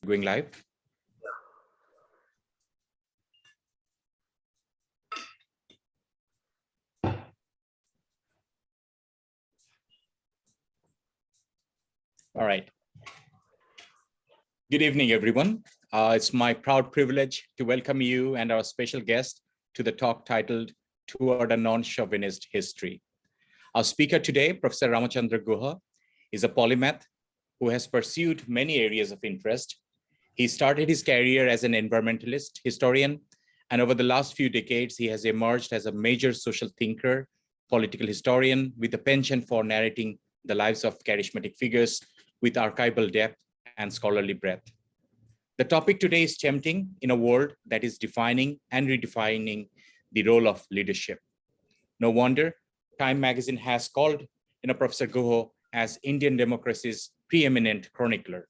Going live. All right. Good evening, everyone. It's my proud privilege to welcome you and our special guest to the talk titled Toward a Non-Chauvinist History. Our speaker today, Professor Ramachandra Guha, is a polymath who has pursued many areas of interest. He started his career as an environmentalist historian, and over the last few decades, he has emerged as a major social thinker, political historian with a penchant for narrating the lives of charismatic figures with archival depth and scholarly breadth. The topic today is tempting in a world that is defining and redefining the role of leadership. No wonder Time magazine has called Professor Guha as Indian democracy's preeminent chronicler,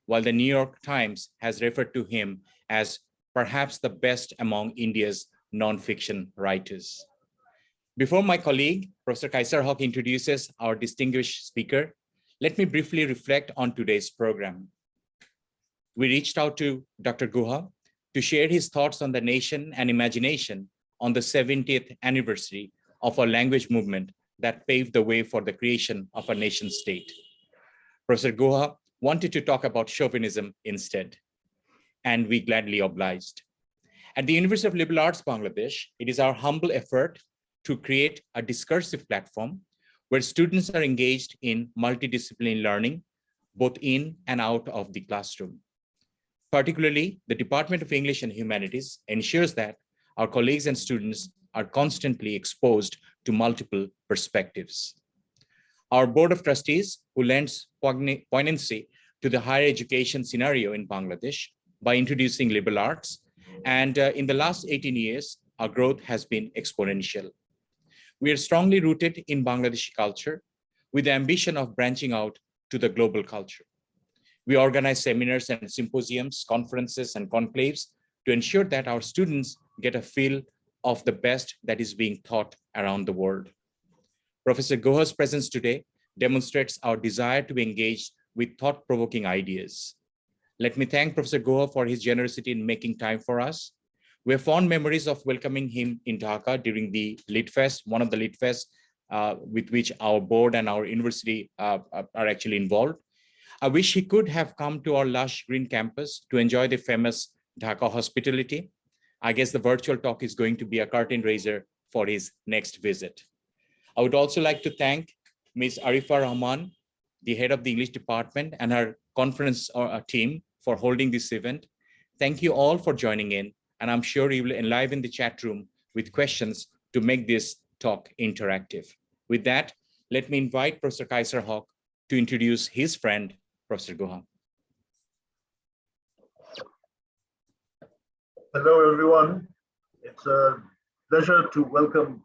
while the New York Times has referred to him as perhaps the best among India's non-fiction writers. Before my colleague, Professor Kaisar Haque, introduces our distinguished speaker, let me briefly reflect on today's program. We reached out to Dr. Guha to share his thoughts on the nation and imagination on the 70th anniversary of a language movement that paved the way for the creation of a nation state. Professor Guha wanted to talk about chauvinism instead, and we gladly obliged. At the University of Liberal Arts, Bangladesh, it is our humble effort to create a discursive platform where students are engaged in multidisciplinary learning, both in and out of the classroom. Particularly, the Department of English and Humanities ensures that our colleagues and students are constantly exposed to multiple perspectives. Our Board of Trustees, who lends poignancy to the higher education scenario in Bangladesh by introducing liberal arts, and in the last 18 years, our growth has been exponential. We are strongly rooted in Bangladeshi culture with the ambition of branching out to the global culture. We organize seminars and symposiums, conferences, and conclaves to ensure that our students get a feel of the best that is being taught around the world. Professor Guha's presence today demonstrates our desire to be engaged with thought-provoking ideas. Let me thank Professor Guha for his generosity in making time for us. We have fond memories of welcoming him in Dhaka during the Lit Fest, one of the Lit Fests with which our board and our university are actually involved. I wish he could have come to our lush green campus to enjoy the famous Dhaka hospitality. I guess the virtual talk is going to be a curtain raiser for his next visit. I would also like to thank Ms. Arifa Rahman, the head of the English department, and her conference team for holding this event. Thank you all for joining in, and I'm sure you will enliven the chat room with questions to make this talk interactive. With that, let me invite Professor Kaisar Haque to introduce his friend, Professor Guha. Hello, everyone. It's a pleasure to welcome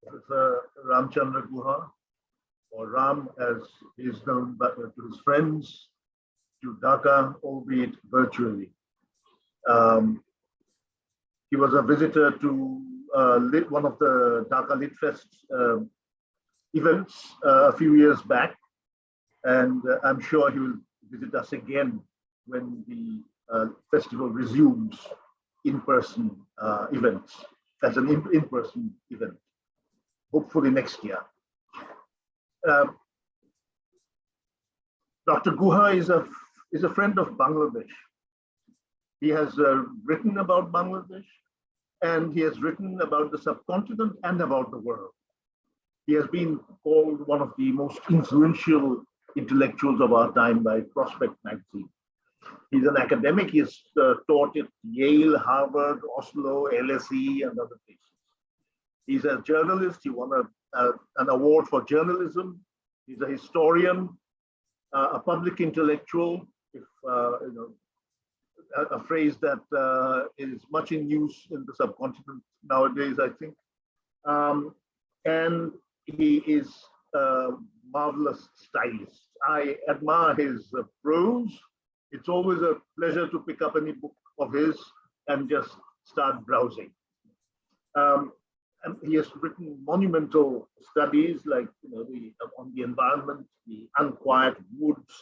Professor Ramachandra Guha, or Ram as he is known to his friends, to Dhaka, albeit virtually. He was a visitor to one of the Dhaka Lit Fest events a few years back, and I'm sure he will visit us again when the festival resumes in-person events, as an in-person event, hopefully next year. Dr. Guha is a friend of Bangladesh. He has written about Bangladesh, and he has written about the subcontinent and about the world. He has been called one of the most influential intellectuals of our time by Prospect magazine. He's an academic. He's taught at Yale, Harvard, Oslo, LSE, and other places. He's a journalist. He won an award for journalism. He's a historian, a public intellectual, if a phrase that is much in use in the subcontinent nowadays, I think. And he is a marvelous stylist. I admire his prose. It's always a pleasure to pick up any book of his and just start browsing. And he has written monumental studies like on the environment, the Unquiet Woods,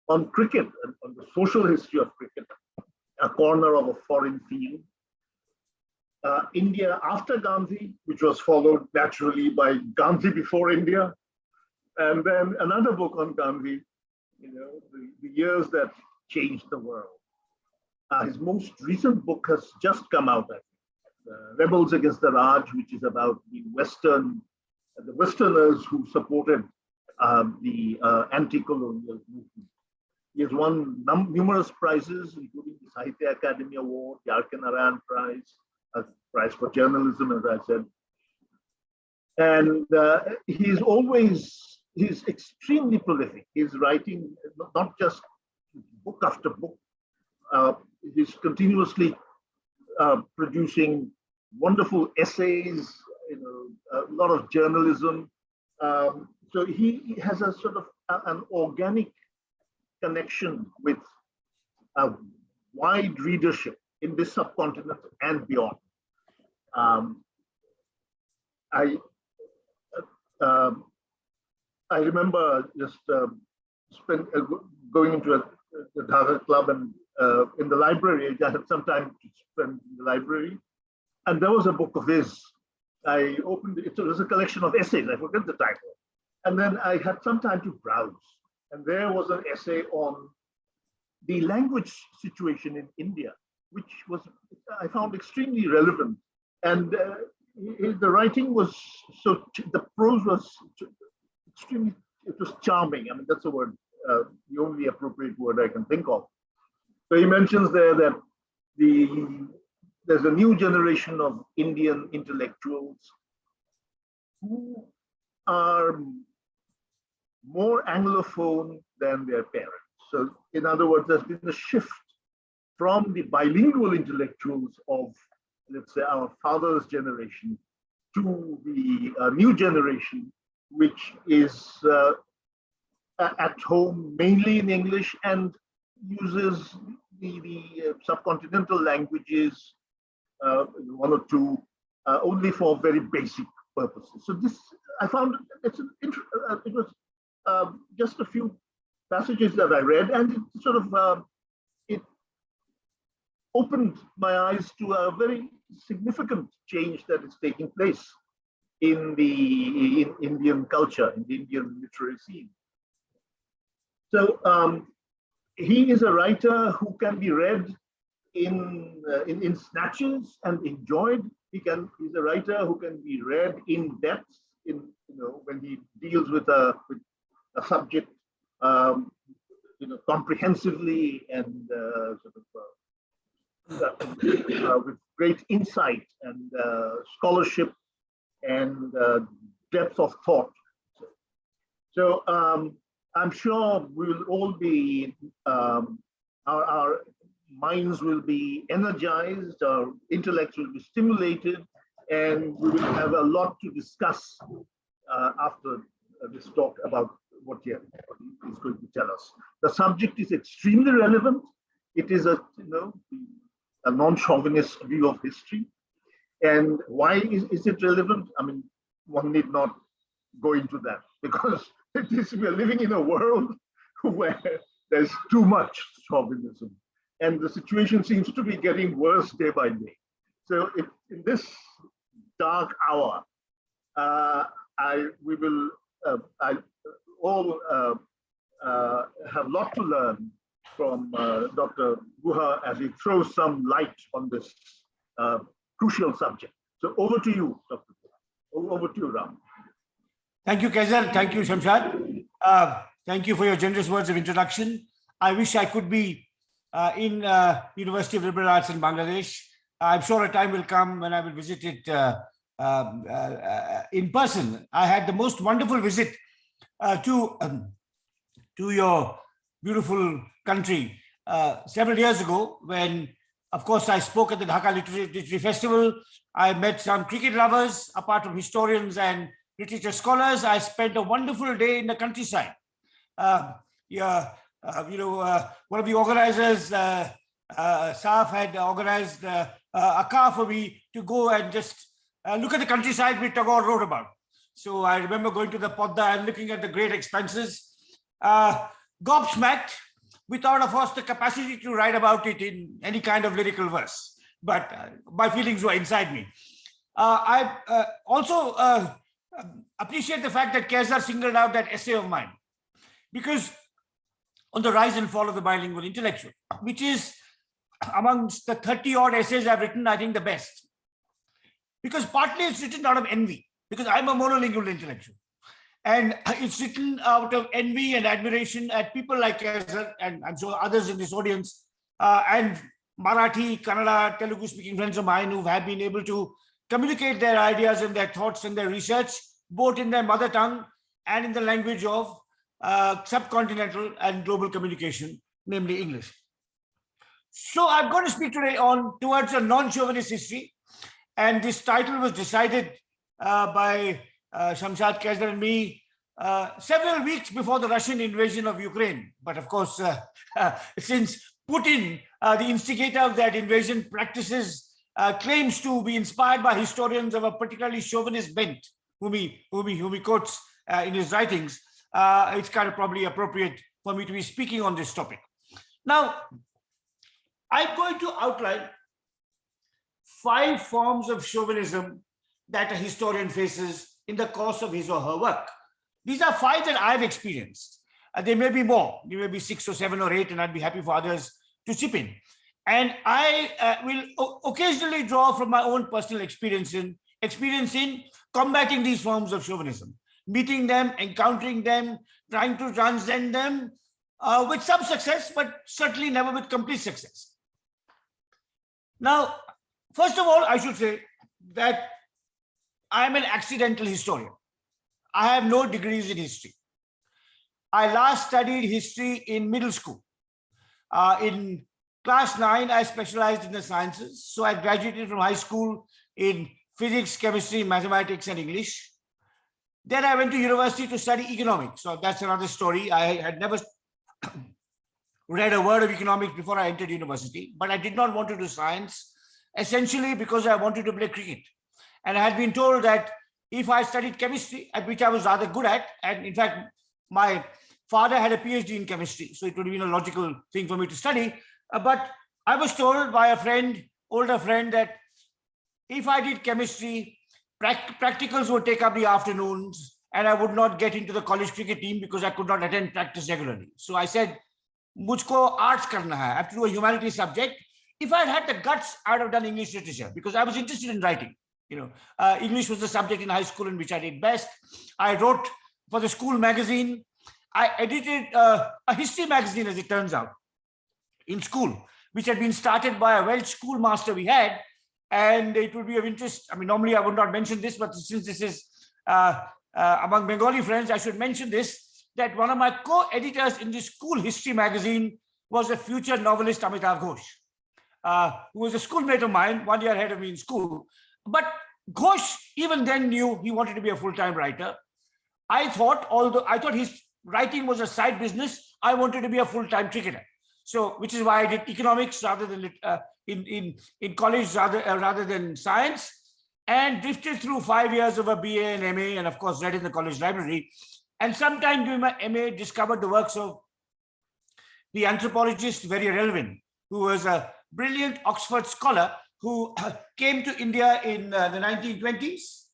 on cricket and on the social history of cricket, a corner of a foreign field. India after Gandhi, which was followed naturally by Gandhi before India, and then another book on Gandhi, the years that changed the world. His most recent book has just come out, I think, Rebels Against the Raj, which is about the Westerners who supported the anti-colonial movement. He has won numerous prizes, including the Sahitya Academy Award, the R.K. Narayan Prize, a prize for journalism, as I said. And he's extremely prolific. He's writing not just book after book. He's continuously producing wonderful essays, a lot of journalism. So he has a sort of an organic connection with a wide readership in this subcontinent and beyond. I remember just going into the Dhaka Club and in the library. I had some time to spend in the library, and there was a book of his. I opened it. It was a collection of essays. I forget the title. And then I had some time to browse, and there was an essay on the language situation in India, which I found extremely relevant. And the writing was the prose was extremely, it was charming. I mean, that's the word, the only appropriate word I can think of. So he mentions there that there's a new generation of Indian intellectuals who are more Anglophone than their parents. So in other words, there's been a shift from the bilingual intellectuals of, let's say, our father's generation to the new generation, which is at home mainly in English and uses the subcontinental languages, one or two, only for very basic purposes. So this, I found it was just a few passages that I read, and it sort of it opened my eyes to a very significant change that is taking place in Indian culture, in the Indian literary scene. So he is a writer who can be read in snatches and enjoyed. He's a writer who can be read in depth, when he deals with a subject, comprehensively and with great insight and scholarship and depth of thought. So I'm sure we will all be, our minds will be energized, our intellects will be stimulated, and we will have a lot to discuss after this talk about what he is going to tell us. The subject is extremely relevant. It is a non-chauvinist view of history. And why is it relevant? I mean, one need not go into that, because we are living in a world where there's too much chauvinism, and the situation seems to be getting worse day by day. So in this dark hour, we will all have a lot to learn from Dr. Guha as he throws some light on this crucial subject. So over to you, Dr. Guha. Over to you, Ram. Thank you, Kaiser. Thank you, Shamshad. Thank you for your generous words of introduction. I wish I could be in University of Liberal Arts in Bangladesh. I'm sure a time will come when I will visit it in person. I had the most wonderful visit to your beautiful country several years ago, when, of course, I spoke at the Dhaka Literary Festival. I met some cricket lovers, apart from historians and literature scholars. I spent a wonderful day in the countryside. One of the organizers, Saaf, had organized a car for me to go and just look at the countryside which Tagore wrote about. So I remember going to the Podda and looking at the great expanses, gobsmacked without, of course, the capacity to write about it in any kind of lyrical verse. But my feelings were inside me. I also appreciate the fact that Kaiser singled out that essay of mine, because on the rise and fall of the bilingual intellectual, which is amongst the 30 odd essays I've written, I think the best. Because partly it's written out of envy, because I'm a monolingual intellectual. And it's written out of envy and admiration at people like Kaiser, and I'm sure others in this audience, and Marathi, Kannada, Telugu speaking friends of mine who have been able to communicate their ideas and their thoughts and their research, both in their mother tongue and in the language of subcontinental and global communication, namely English. So I'm going to speak today on towards a non-chauvinist history. And this title was decided by Shamshad, Kaiser and me several weeks before the Russian invasion of Ukraine. But of course, since Putin, the instigator of that invasion, practices, claims to be inspired by historians of a particularly chauvinist bent, whom he quotes in his writings, it's kind of probably appropriate for me to be speaking on this topic. Now, I'm going to outline 5 forms of chauvinism that a historian faces in the course of his or her work. These are 5 that I've experienced. There may be more. There may be 6 or 7 or 8, and I'd be happy for others to chip in. And I will occasionally draw from my own personal experience in combating these forms of chauvinism, meeting them, encountering them, trying to transcend them with some success, but certainly never with complete success. Now, first of all, I should say that I'm an accidental historian. I have no degrees in history. I last studied history in middle school. In class 9, I specialized in the sciences. So I graduated from high school in physics, chemistry, mathematics, and English. Then I went to university to study economics. So that's another story. I had never read a word of economics before I entered university, but I did not want to do science, essentially because I wanted to play cricket. And I had been told that if I studied chemistry, at which I was rather good at, and in fact, my father had a PhD in chemistry, so it would have been a logical thing for me to study. But I was told by a friend, older friend, that if I did chemistry, practicals would take up the afternoons, and I would not get into the college cricket team because I could not attend practice regularly. So I said, "Mujhko arts karna hai. I have to do a humanities subject." If I had had the guts, I would have done English literature because I was interested in writing. English was the subject in high school in which I did best. I wrote for the school magazine. I edited a history magazine, as it turns out, in school, which had been started by a Welsh schoolmaster we had. And it would be of interest. I mean, normally I would not mention this, but since this is among Bengali friends, I should mention this, that one of my co-editors in this school history magazine was a future novelist, Amitav Ghosh, who was a schoolmate of mine, 1 year ahead of me in school. But Ghosh even then knew he wanted to be a full-time writer. I thought, although I thought his writing was a side business, I wanted to be a full-time cricketer. So, which is why I did economics rather than in college rather than science, and drifted through 5 years of a BA and MA, and of course read in the college library. And sometime during my MA, discovered the works of the anthropologist Very Relevant, who was a brilliant Oxford scholar who came to India in the 1920s,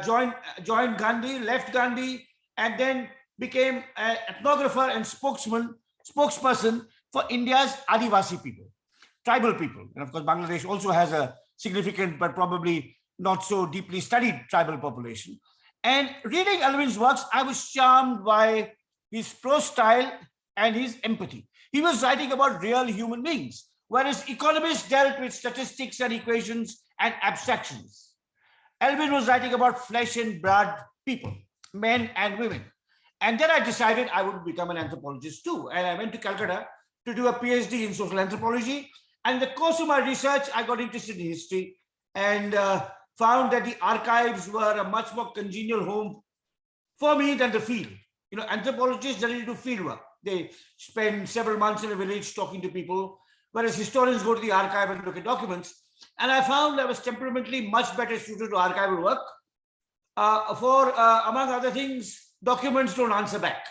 joined Gandhi, left Gandhi, and then became an ethnographer and spokesperson for India's Adivasi people, tribal people. And of course, Bangladesh also has a significant, but probably not so deeply studied tribal population. And reading Elvin's works, I was charmed by his prose style and his empathy. He was writing about real human beings, whereas economists dealt with statistics and equations and abstractions. Elvin was writing about flesh and blood people, men and women. And then I decided I would become an anthropologist too. And I went to Calcutta to do a PhD in social anthropology. And in the course of my research, I got interested in history and found that the archives were a much more congenial home for me than the field. Anthropologists generally do field work. They spend several months in a village talking to people, whereas historians go to the archive and look at documents. And I found I was temperamentally much better suited to archival work. Among other things, documents don't answer back.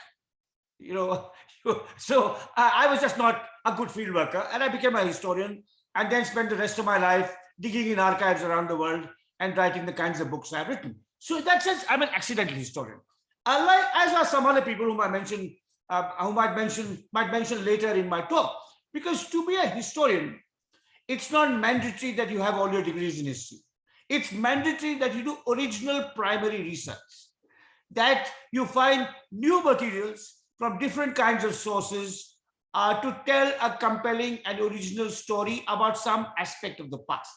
You So I was just not a good field worker, and I became a historian and then spent the rest of my life digging in archives around the world and writing the kinds of books I've written. So in that sense, I'm an accidental historian. As are some other people whom I mentioned, who might mention later in my talk. Because to be a historian, it's not mandatory that you have all your degrees in history. It's mandatory that you do original primary research, that you find new materials from different kinds of sources to tell a compelling and original story about some aspect of the past.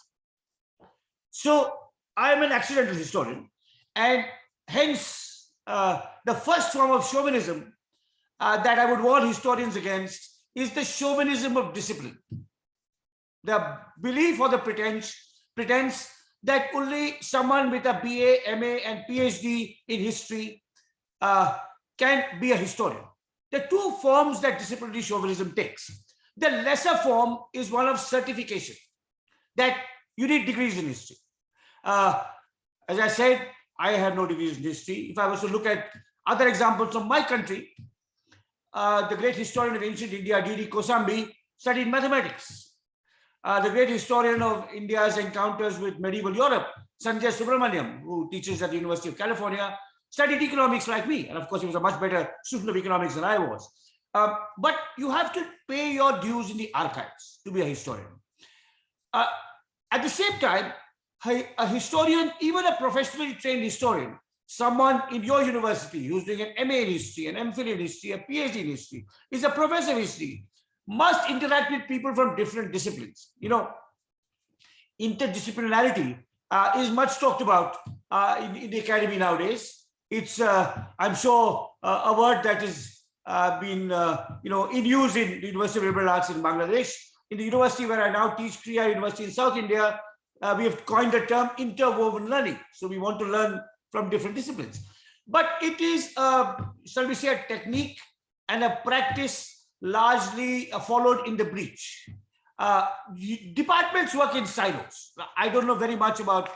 So I am an accidental historian, and hence the first form of chauvinism that I would warn historians against is the chauvinism of discipline. The belief or the pretense that only someone with a BA, MA, and PhD in history can be a historian. There are two forms that disciplinary chauvinism takes. The lesser form is one of certification, that you need degrees in history. As I said, I have no degrees in history. If I was to look at other examples from my country, the great historian of ancient India, D.D. Kosambi, studied mathematics. The great historian of India's encounters with medieval Europe, Sanjay Subramaniam, who teaches at the University of California, studied economics like me. And of course, he was a much better student of economics than I was. But you have to pay your dues in the archives to be a historian. At the same time, a historian, even a professionally trained historian, someone in your university who's doing an MA in history, an MPhil in history, a PhD in history, is a professor of history, must interact with people from different disciplines. You know, interdisciplinarity is much talked about in the academy nowadays. It's, I'm sure, a word that has been, in use in the University of Liberal Arts in Bangladesh. In the university where I now teach, Kriya University in South India, we have coined the term interwoven learning. So we want to learn from different disciplines. But it is, shall we say, a technique and a practice largely followed in the breach. Departments work in silos. I don't know very much about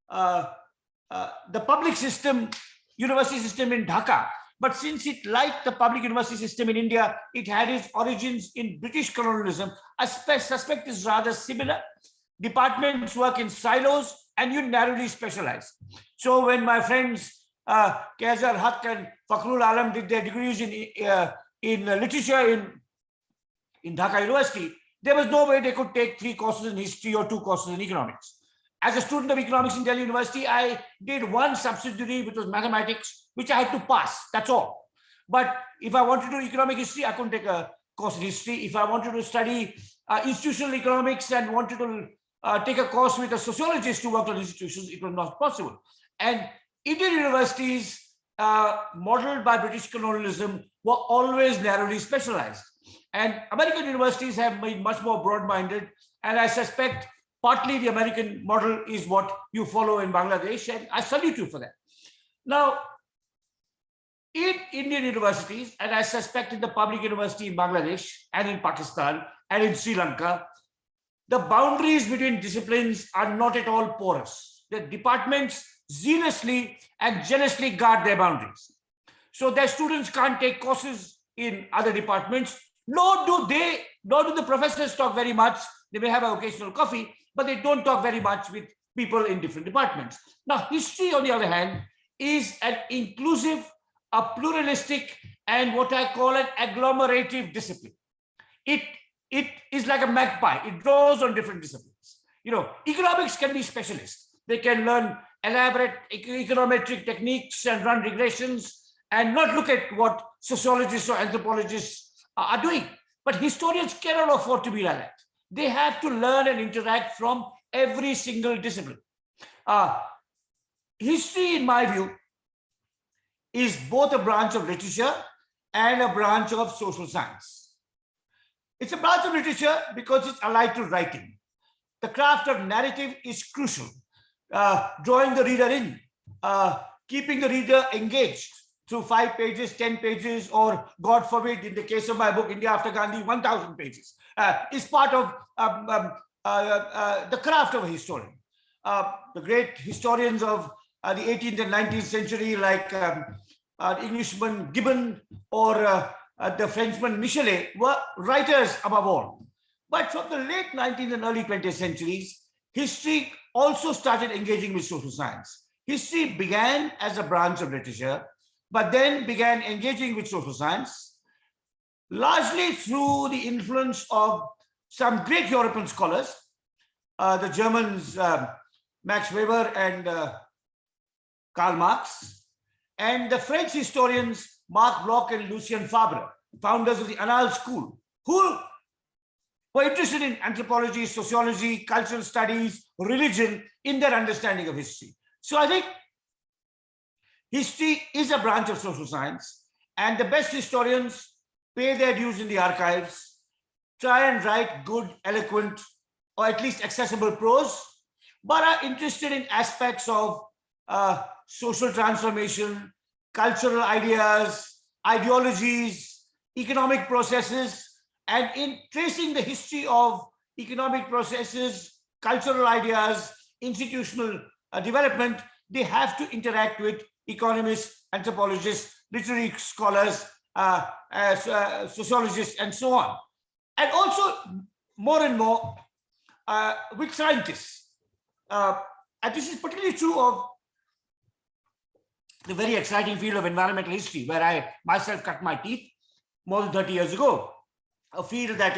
the public system, university system in Dhaka, but since it, like the public university system in India, it had its origins in British colonialism, I suspect is rather similar. Departments work in silos and you narrowly specialize. So when my friends Kaizar Haq and Fakhrul Alam did their degrees in literature in Dhaka University, there was no way they could take 3 courses in history or 2 courses in economics. As a student of economics in Delhi University, I did one subsidiary, which was mathematics, which I had to pass, that's all. But if I wanted to do economic history, I couldn't take a course in history. If I wanted to study institutional economics and wanted to take a course with a sociologist who worked on institutions, it was not possible. And Indian universities, modeled by British colonialism, were always narrowly specialized. And American universities have been much more broad-minded. And I suspect partly the American model is what you follow in Bangladesh, and I salute you for that. Now, in Indian universities, and I suspect in the public university in Bangladesh and in Pakistan and in Sri Lanka, the boundaries between disciplines are not at all porous. The departments zealously and jealously guard their boundaries. So their students can't take courses in other departments, nor do the professors talk very much. They may have an occasional coffee, but they don't talk very much with people in different departments. Now, history, on the other hand, is an inclusive, a pluralistic, and what I call an agglomerative discipline. It is like a magpie. It draws on different disciplines. You know, economics can be specialists. They can learn elaborate econometric techniques and run regressions and not look at what sociologists or anthropologists are doing. But historians cannot afford to be like that. They have to learn and interact from every single discipline. History, in my view, is both a branch of literature and a branch of social science. It's a branch of literature because it's allied to writing. The craft of narrative is crucial. Drawing the reader in, keeping the reader engaged through 5 pages, 10 pages, or God forbid, in the case of my book, India After Gandhi, 1,000 pages, is part of the craft of a historian. The great historians of the 18th and 19th century, like the Englishman Gibbon or the Frenchman Michelet were writers above all. But from the late 19th and early 20th centuries, history also started engaging with social science. History began as a branch of literature, but then began engaging with social science, largely through the influence of some great European scholars, the Germans, Max Weber and Karl Marx, and the French historians Marc Bloch and Lucien Fabre, founders of the Annales School, who were interested in anthropology, sociology, cultural studies, religion in their understanding of history. So I think history is a branch of social science, and the best historians pay their dues in the archives, try and write good, eloquent, or at least accessible prose, but are interested in aspects of social transformation, cultural ideas, ideologies, economic processes, and in tracing the history of economic processes, cultural ideas, institutional development, they have to interact with economists, anthropologists, literary scholars, sociologists, and so on. And also more and more with scientists. And this is particularly true of the very exciting field of environmental history, where I myself cut my teeth more than 30 years ago, a field that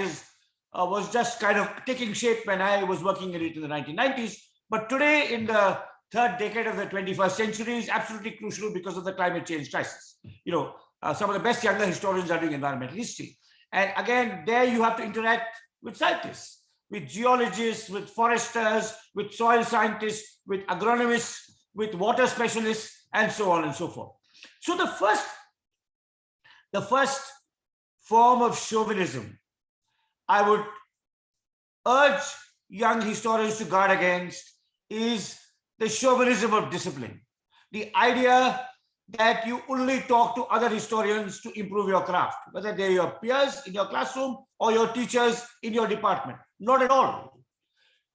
was just kind of taking shape when I was working in it in the 1990s. But today, in the third decade of the 21st century, is absolutely crucial because of the climate change crisis. You know, some of the best younger historians are doing environmental history. And again, there you have to interact with scientists, with geologists, with foresters, with soil scientists, with agronomists, with water specialists, and so on and so forth. So the first form of chauvinism I would urge young historians to guard against is the chauvinism of discipline. The idea that you only talk to other historians to improve your craft, whether they're your peers in your classroom or your teachers in your department. Not at all.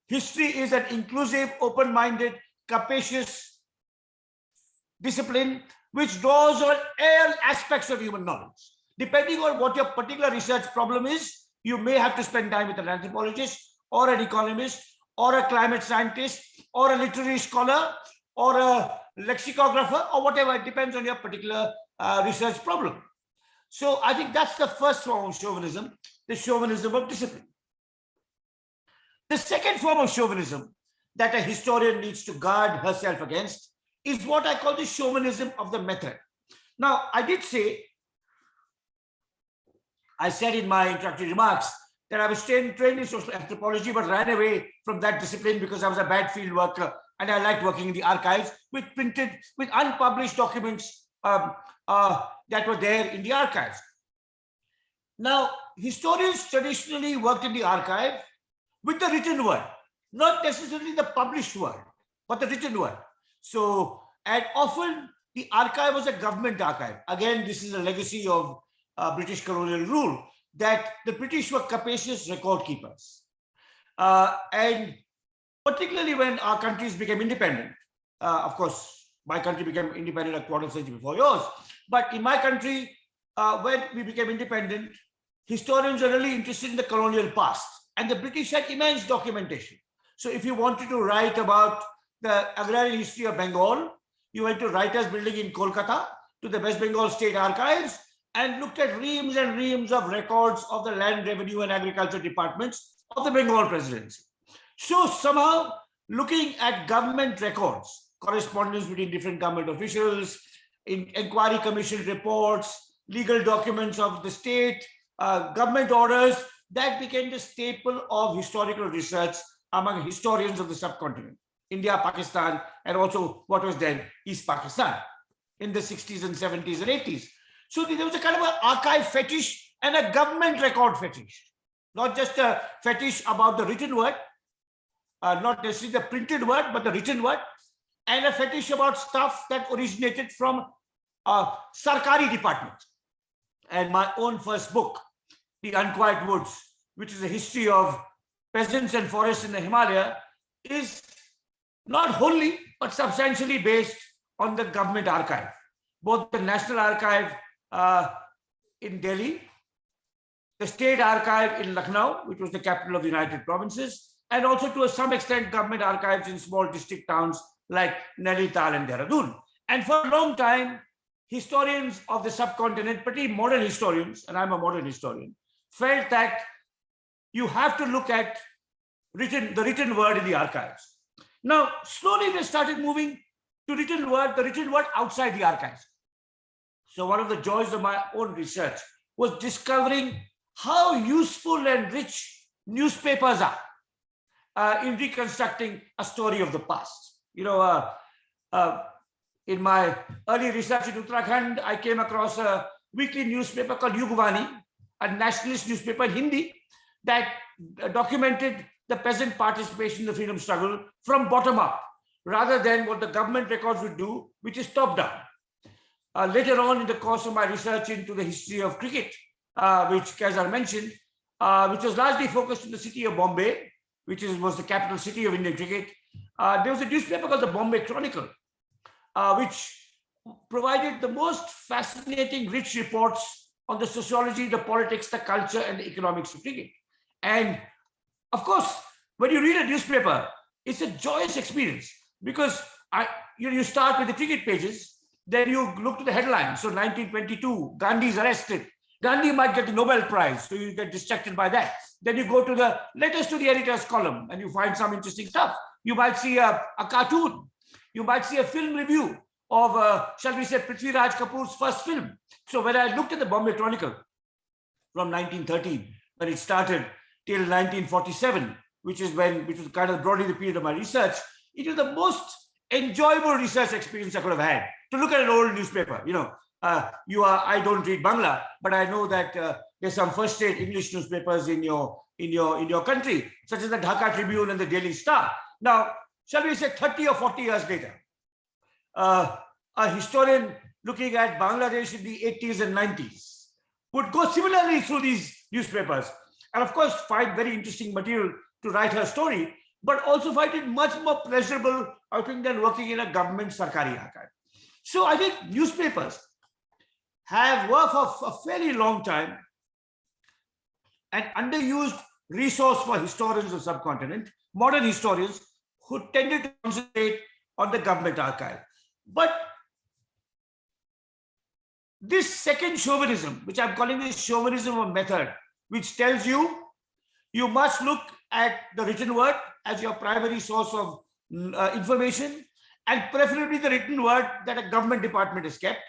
History is an inclusive, open-minded, capacious discipline which draws on all aspects of human knowledge. Depending on what your particular research problem is, you may have to spend time with an anthropologist or an economist or a climate scientist or a literary scholar or a lexicographer or whatever. It depends on your particular research problem. So I think that's the first form of chauvinism, the chauvinism of discipline. The second form of chauvinism that a historian needs to guard herself against is what I call the chauvinism of the method. Now, I said in my introductory remarks that I was trained in social anthropology, but ran away from that discipline because I was a bad field worker and I liked working in the archives with unpublished documents that were there in the archives. Now, historians traditionally worked in the archive with the written word, not necessarily the published word, but the written word. So, and often the archive was a government archive. Again, this is a legacy of British colonial rule, that the British were capacious record keepers. And particularly when our countries became independent, of course, my country became independent a quarter century before yours, but in my country, when we became independent, historians are really interested in the colonial past, and the British had immense documentation. So if you wanted to write about the agrarian history of Bengal, you went to Writers' Building in Kolkata, to the West Bengal State Archives, and looked at reams and reams of records of the land revenue and agriculture departments of the Bengal presidency. So somehow, looking at government records, correspondence between different government officials, inquiry commission reports, legal documents of the state, government orders, that became the staple of historical research among historians of the subcontinent, India, Pakistan, and also what was then East Pakistan in the 60s and 70s and 80s. So there was a kind of an archive fetish and a government record fetish, not just a fetish about the written word, not necessarily the printed word, but the written word, and a fetish about stuff that originated from Sarkari departments. And my own first book, The Unquiet Woods, which is a history of peasants and forests in the Himalaya, is not wholly, but substantially based on the government archive. Both the National Archive in Delhi, the State Archive in Lucknow, which was the capital of the United Provinces, and also to some extent government archives in small district towns like Nainital and Dehradun. And for a long time, historians of the subcontinent, particularly modern historians, and I'm a modern historian, felt that you have to look at the written word in the archives. Now, slowly we started moving to the written word outside the archives. So one of the joys of my own research was discovering how useful and rich newspapers are in reconstructing a story of the past. You know, in my early research in Uttarakhand, I came across a weekly newspaper called Yugvani, a nationalist newspaper in Hindi that documented the peasant participation in the freedom struggle from bottom up, rather than what the government records would do, which is top down. Later on in the course of my research into the history of cricket, which Kaiser mentioned, which was largely focused in the city of Bombay, which was the capital city of Indian cricket, there was a newspaper called the Bombay Chronicle, which provided the most fascinating, rich reports on the sociology, the politics, the culture, and the economics of cricket. And of course, when you read a newspaper, it's a joyous experience because you start with the cricket pages, then you look to the headlines. So 1922, Gandhi is arrested. Gandhi might get the Nobel Prize, so you get distracted by that. Then you go to the letters to the editor's column and you find some interesting stuff. You might see a cartoon. You might see a film review of, shall we say, Prithviraj Kapoor's first film. So when I looked at the Bombay Chronicle from 1913, when it started till 1947, which was kind of broadly the period of my research, it was the most enjoyable research experience I could have had to look at an old newspaper. You know, I don't read Bangla, but I know that there's some first-rate English newspapers in your country, such as the Dhaka Tribune and the Daily Star. Now, shall we say 30 or 40 years later, a historian looking at Bangladesh in the 80s and 90s would go similarly through these newspapers and of course find very interesting material to write her story, but also find it much more pleasurable, I think, than working in a government Sarkari archive. So I think newspapers have worked for a fairly long time, an underused resource for historians of the subcontinent, modern historians who tended to concentrate on the government archive. But this second chauvinism, which I'm calling the chauvinism of method, which tells you must look at the written word as your primary source of information, and preferably the written word that a government department has kept,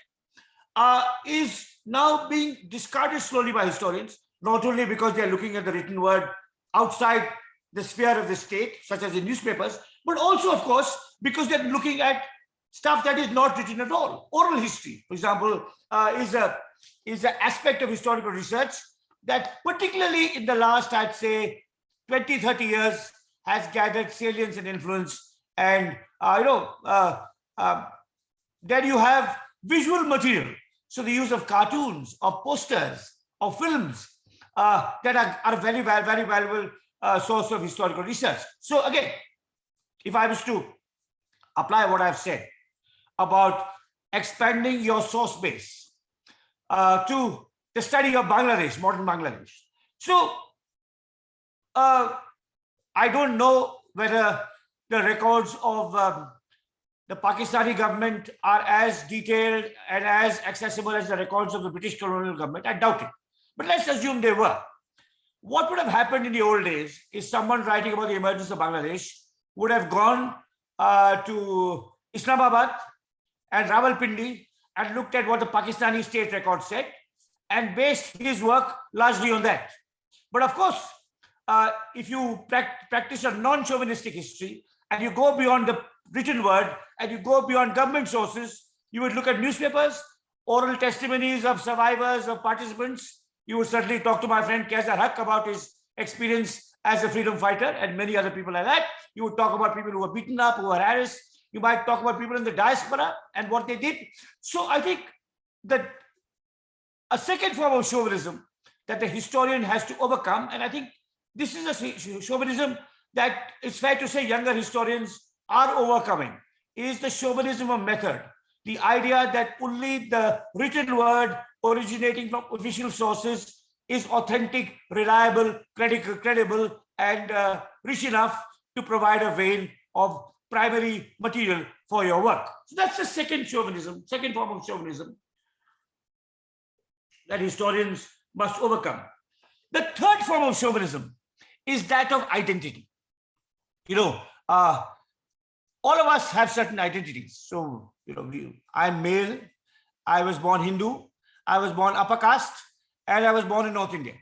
is now being discarded slowly by historians, not only because they're looking at the written word outside the sphere of the state, such as in newspapers, but also, of course, because they're looking at stuff that is not written at all. Oral history, for example, is an aspect of historical research that particularly in the last, I'd say, 20, 30 years has gathered salience and influence. And, then you have visual material. So the use of cartoons or posters or films that are very, very valuable source of historical research. So again, if I was to apply what I've said about expanding your source base to the study of Bangladesh, modern Bangladesh. So I don't know whether the records of the Pakistani government are as detailed and as accessible as the records of the British colonial government. I doubt it. But let's assume they were. What would have happened in the old days is someone writing about the emergence of Bangladesh would have gone to Islamabad and Rawalpindi and looked at what the Pakistani state record said and based his work largely on that. But of course, if you practice a non-chauvinistic history and you go beyond the written word and you go beyond government sources, you would look at newspapers, oral testimonies of survivors, of participants. You would certainly talk to my friend Kaiser Haq about his experience as a freedom fighter and many other people like that. You would talk about people who were beaten up, who were harassed. You might talk about people in the diaspora and what they did. So I think that a second form of chauvinism that the historian has to overcome, and I think this is a chauvinism that it's fair to say younger historians are overcoming, is the chauvinism of method. The idea that only the written word originating from official sources is authentic, reliable, credible, and rich enough to provide a vein of primary material for your work. So that's the second chauvinism, second form of chauvinism that historians must overcome. The third form of chauvinism is that of identity. All of us have certain identities. So, I'm male, I was born Hindu, I was born upper caste, and I was born in North India.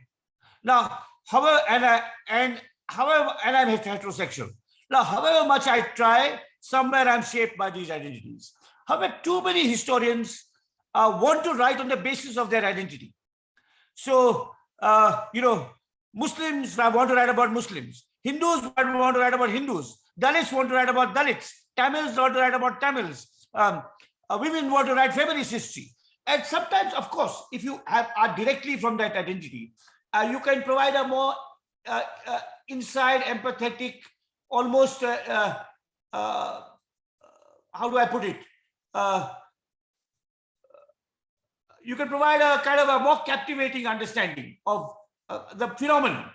Now, however, and I'm heterosexual. Now, however much I try, somewhere I'm shaped by these identities. However, too many historians want to write on the basis of their identity. So, Muslims want to write about Muslims. Hindus want to write about Hindus. Dalits want to write about Dalits. Tamils want to write about Tamils. Women want to write feminist history. And sometimes, of course, if you are directly from that identity, you can provide a more inside, empathetic, almost, how do I put it? You can provide a kind of a more captivating understanding of the phenomenon.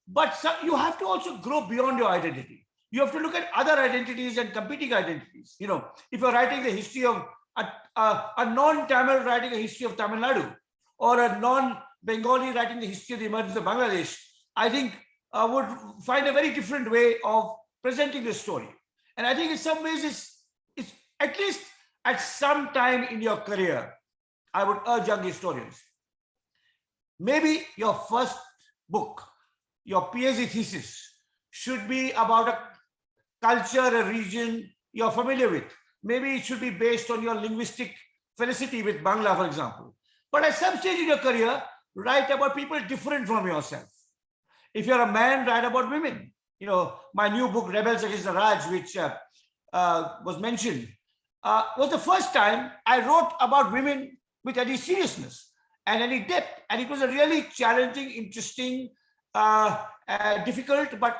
But you have to also grow beyond your identity. You have to look at other identities and competing identities. If you're writing the history of a non-Tamil writing a history of Tamil Nadu, or a non-Bengali writing the history of the emergence of Bangladesh, I think would find a very different way of presenting the story. And I think in some ways it's at least at some time in your career, I would urge young historians, maybe your first book, your PhD thesis, should be about a culture, a region you're familiar with. Maybe it should be based on your linguistic felicity with Bangla, for example. But at some stage in your career, write about people different from yourself. If you're a man, write about women. My new book, Rebels Against the Raj, which was mentioned, was the first time I wrote about women with any seriousness and any depth. And it was a really challenging, interesting, difficult, but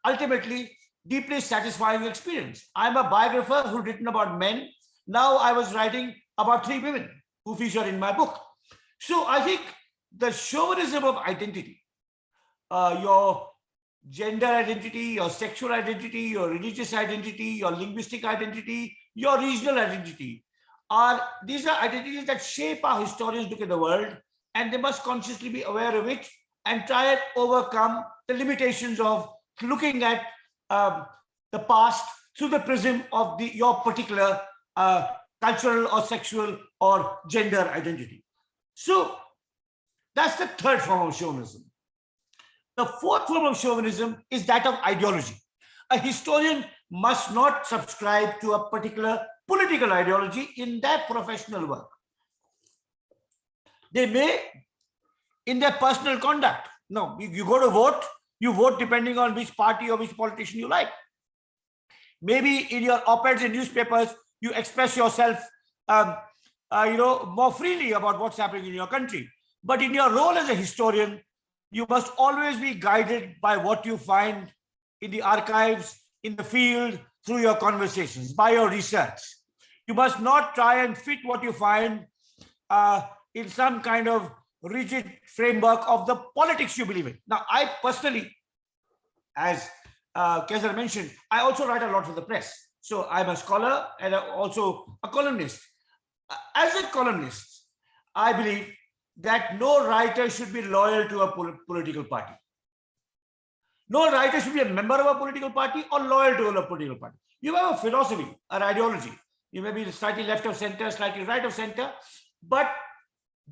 ultimately deeply satisfying experience. I'm a biographer who'd written about men. Now I was writing about 3 women who feature in my book. So I think the chauvinism of identity, your gender identity, your sexual identity, your religious identity, your linguistic identity, your regional identity, these are identities that shape how historians look at the world, and they must consciously be aware of it and try and overcome the limitations of looking at the past through the prism of your particular cultural or sexual or gender identity. So that's the third form of chauvinism. The fourth form of chauvinism is that of ideology. A historian must not subscribe to a particular political ideology in their professional work. They may in their personal conduct. No, you go to vote, you vote depending on which party or which politician you like. Maybe in your op-eds in newspapers, you express yourself more freely about what's happening in your country. But in your role as a historian, you must always be guided by what you find in the archives, in the field, through your conversations, by your research. You must not try and fit what you find in some kind of rigid framework of the politics you believe in. Now, I personally, as Kaiser mentioned, I also write a lot for the press. So I'm a scholar and also a columnist. As a columnist, I believe that no writer should be loyal to a political party. No writer should be a member of a political party or loyal to a political party. You have a philosophy, an ideology. You may be slightly left of center, slightly right of center, but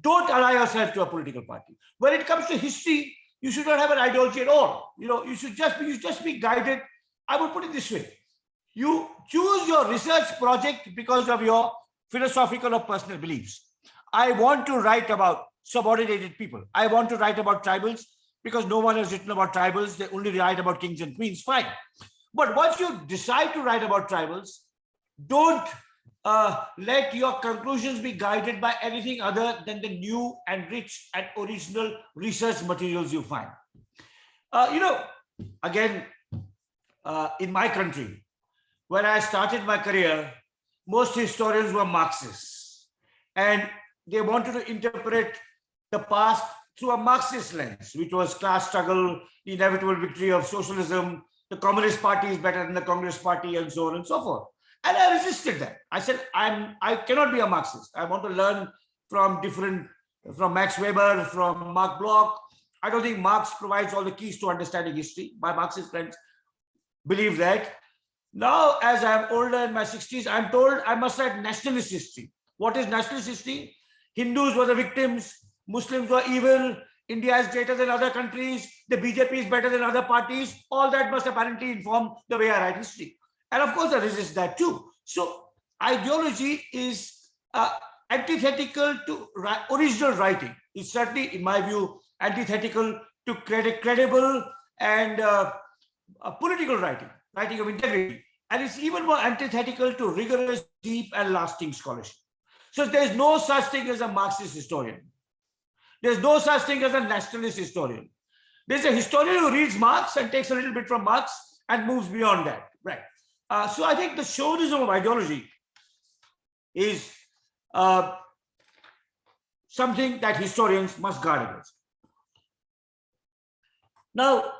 don't ally yourself to a political party. When it comes to history, you should not have an ideology at all. You should just be guided. I would put it this way. You choose your research project because of your philosophical or personal beliefs. I want to write about subordinated people. I want to write about tribals because no one has written about tribals. They only write about kings and queens. Fine. But once you decide to write about tribals, don't let your conclusions be guided by anything other than the new and rich and original research materials you find. Again, in my country, when I started my career, most historians were Marxists. And they wanted to interpret the past through a Marxist lens, which was class struggle, the inevitable victory of socialism, the Communist Party is better than the Communist Party, and so on and so forth. And I resisted that. I said, I cannot be a Marxist. I want to learn from Max Weber, from Mark Bloch. I don't think Marx provides all the keys to understanding history. My Marxist friends believe that. Now, as I'm older, in my 60s, I'm told I must write nationalist history. What is nationalist history? Hindus were the victims, Muslims were evil, India is greater than other countries, the BJP is better than other parties. All that must apparently inform the way I write history. And of course, I resist that too. So ideology is antithetical to original writing. It's certainly, in my view, antithetical to credible and political writing of integrity. And it's even more antithetical to rigorous, deep, and lasting scholarship. So there's no such thing as a Marxist historian. There's no such thing as a nationalist historian. There's a historian who reads Marx and takes a little bit from Marx and moves beyond that. Right. So I think the chauvinism of ideology is something that historians must guard against. Now,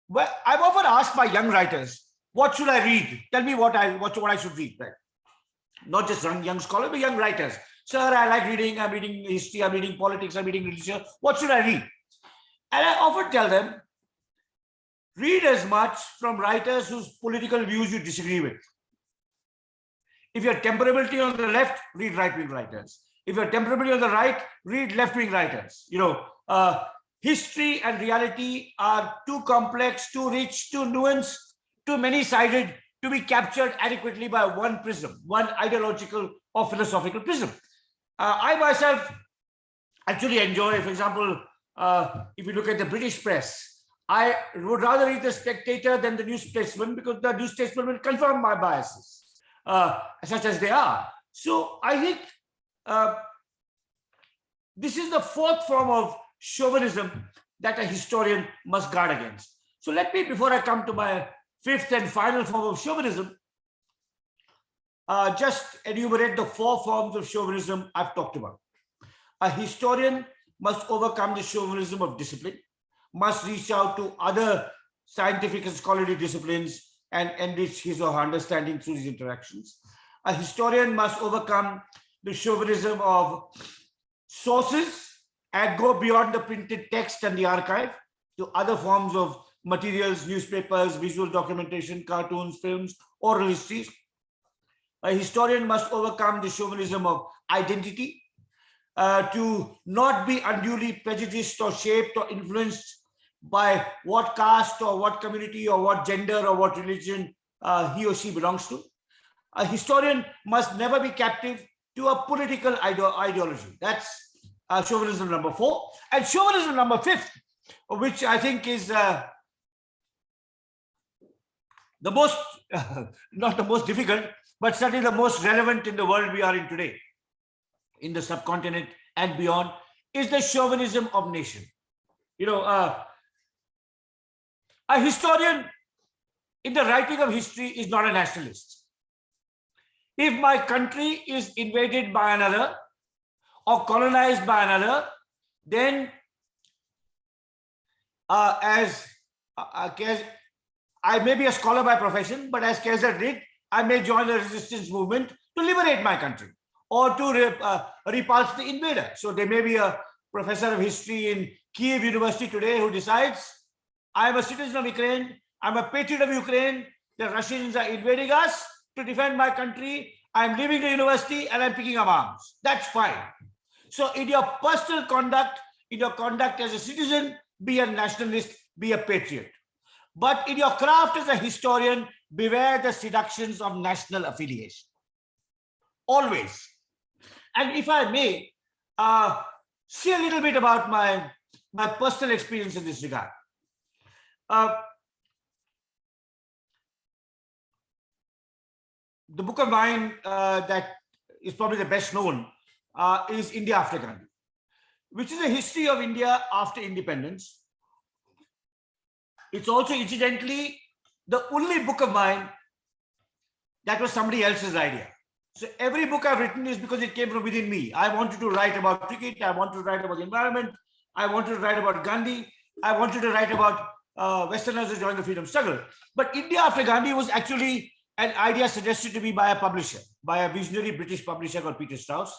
well, I've often asked my young writers, what should I read? Tell me what I should read, right? Not just young scholars, but young writers. Sir, I like reading, I'm reading history, I'm reading politics, I'm reading literature. What should I read? And I often tell them, read as much from writers whose political views you disagree with. If you're temperamentality on the left, read right-wing writers. If you're temperamentality on the right, read left-wing writers. You know, history and reality are too complex, too rich, too nuanced, too many-sided to be captured adequately by one prism, one ideological or philosophical prism. I myself actually enjoy, for example, if you look at the British press, I would rather read the Spectator than the New Statesman, because the New Statesman will confirm my biases, such as they are. So I think this is the fourth form of chauvinism that a historian must guard against. So let me, before I come to my fifth and final form of chauvinism, just enumerate the four forms of chauvinism I've talked about. A historian must overcome the chauvinism of discipline, must reach out to other scientific and scholarly disciplines and enrich his or her understanding through these interactions. A historian must overcome the chauvinism of sources and go beyond the printed text and the archive to other forms of materials, newspapers, visual documentation, cartoons, films, oral histories. A historian must overcome the chauvinism of identity to not be unduly prejudiced or shaped or influenced by what caste or what community or what gender or what religion he or she belongs to. A historian must never be captive to a political ideology. That's chauvinism number 4. And chauvinism number 5, which I think is the most, not the most difficult, but certainly the most relevant in the world we are in today, in the subcontinent and beyond, is the chauvinism of nation. You know, a historian in the writing of history is not a nationalist. If my country is invaded by another or colonized by another, then as I may be a scholar by profession, but as Kaiser did, I may join the resistance movement to liberate my country or to repulse the invader. So there may be a professor of history in Kiev University today who decides, I am a citizen of Ukraine, I'm a patriot of Ukraine, the Russians are invading us to defend my country, I'm leaving the university and I'm picking up arms. That's fine. So in your personal conduct, in your conduct as a citizen, be a nationalist, be a patriot. But in your craft as a historian, beware the seductions of national affiliation. Always. And if I may, say a little bit about my personal experience in this regard. The book of mine that is probably the best known is India After Gandhi, which is a history of India after independence. It's also, incidentally, the only book of mine that was somebody else's idea. So every book I've written is because it came from within me. I wanted to write about cricket. I wanted to write about the environment. I wanted to write about Gandhi. I wanted to write about Westerners who joined the freedom struggle. But India after Gandhi was actually an idea suggested to me by a publisher, by a visionary British publisher called Peter Strauss,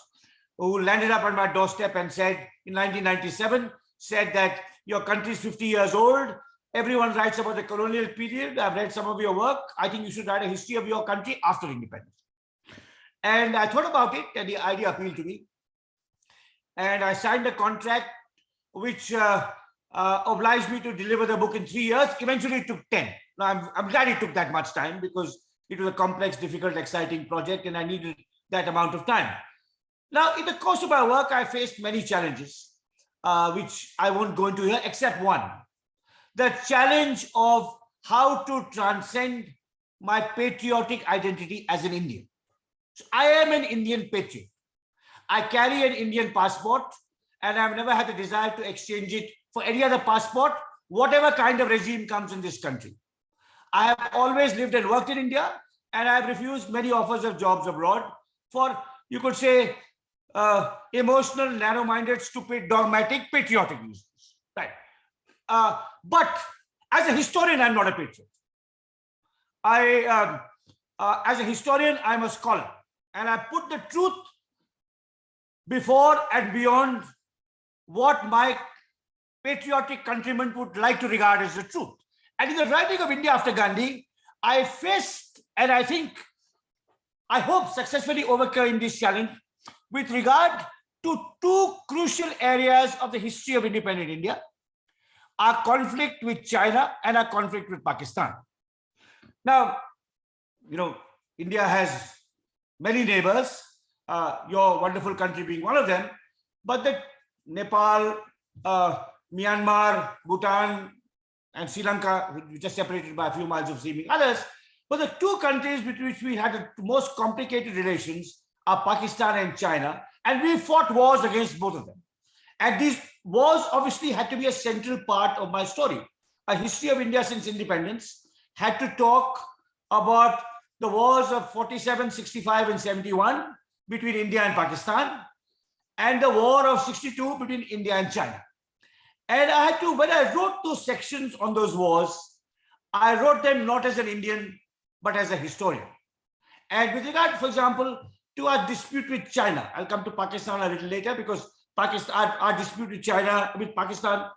who landed up on my doorstep and said in 1997, said that your country is 50 years old. Everyone writes about the colonial period. I've read some of your work. I think you should write a history of your country after independence. And I thought about it and the idea appealed to me. And I signed a contract which obliged me to deliver the book in 3 years. Eventually it took 10. Now I'm glad it took that much time because it was a complex, difficult, exciting project and I needed that amount of time. Now, in the course of my work, I faced many challenges, which I won't go into here, except one. The challenge of how to transcend my patriotic identity as an Indian. So I am an Indian patriot. I carry an Indian passport and I've never had the desire to exchange it for any other passport, whatever kind of regime comes in this country. I have always lived and worked in India and I've refused many offers of jobs abroad for, you could say, emotional, narrow-minded, stupid, dogmatic, patriotic reasons. Right. But as a historian, I'm not a patriot. As a historian, I'm a scholar. And I put the truth before and beyond what my patriotic countrymen would like to regard as the truth. And in the writing of India after Gandhi, I faced, and I hope successfully overcame this challenge with regard to two crucial areas of the history of independent India, our conflict with China and our conflict with Pakistan. Now, you know, India has many neighbors, your wonderful country being one of them, but the Nepal, Myanmar, Bhutan, and Sri Lanka, which are separated by a few miles of seeming others, but the two countries with which we had the most complicated relations are Pakistan and China, and we fought wars against both of them. And these wars obviously had to be a central part of my story. A history of India since independence had to talk about the wars of 47, 65, and 71 between India and Pakistan, and the war of 62 between India and China. And I had to, when I wrote those sections on those wars, I wrote them not as an Indian, but as a historian. And with regard, for example, to our dispute with China, I'll come to Pakistan a little later because Pakistan, our dispute with China, with Pakistan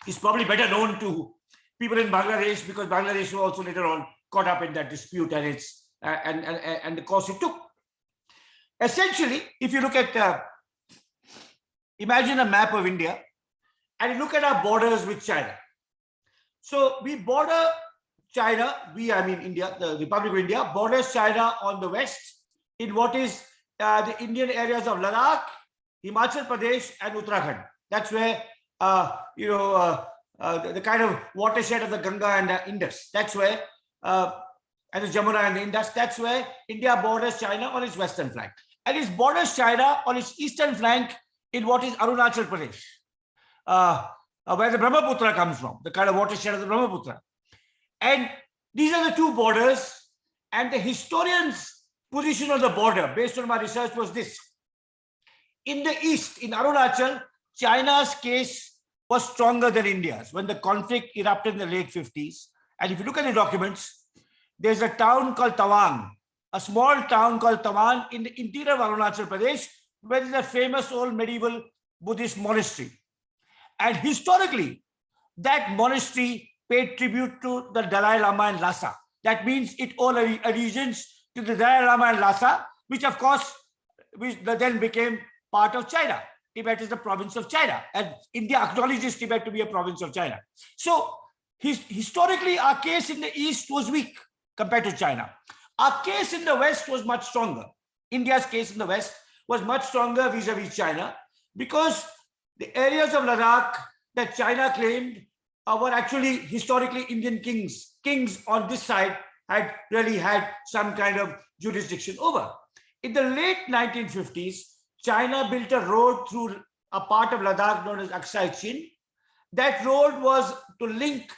is probably better known to people in Bangladesh because Bangladesh was also later on caught up in that dispute and its and the course it took. Essentially, if you look at, imagine a map of India and you look at our borders with China. So we border China, I mean India, the Republic of India, borders China on the west in what is the Indian areas of Ladakh, Himachal Pradesh, and Uttarakhand. That's where, the kind of watershed of the Ganga and the Indus. That's where, and the Jamuna and the Indus, that's where India borders China on its western flank. And it borders China on its eastern flank in what is Arunachal Pradesh, where the Brahmaputra comes from, the kind of watershed of the Brahmaputra. And these are the two borders, and the historian's position on the border, based on my research, was this. In the east, in Arunachal, China's case was stronger than India's when the conflict erupted in the late 50s. And if you look at the documents, there's a town called Tawang, a small town called Tawang in the interior of Arunachal Pradesh, where there's a famous old medieval Buddhist monastery. And historically, that monastery paid tribute to the Dalai Lama and Lhasa. That means it owed allegiance to the Dalai Lama and Lhasa, which of course, which then became part of China. Tibet is a province of China, and India acknowledges Tibet to be a province of China. So historically, our case in the East was weak compared to China. Our case in the West was much stronger. India's case in the West was much stronger vis-a-vis China because the areas of Ladakh that China claimed were actually historically Indian kings. Kings on this side had really had some kind of jurisdiction over. In the late 1950s, China built a road through a part of Ladakh known as Aksai Chin. That road was to link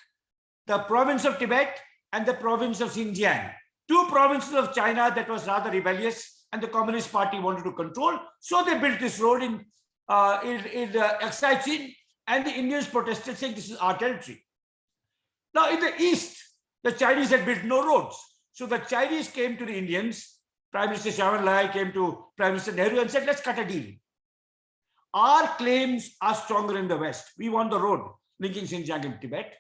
the province of Tibet and the province of Xinjiang two provinces of China that was rather rebellious, and the Communist Party wanted to control. So they built this road in Exai, and the Indians protested, saying this is our territory. Now, in the east, the Chinese had built no roads. So the Chinese came to the Indians. Prime Minister Zhou Enlai came to Prime Minister Nehru and said, let's cut a deal. Our claims are stronger in the West. We want the road linking Xinjiang and Tibet.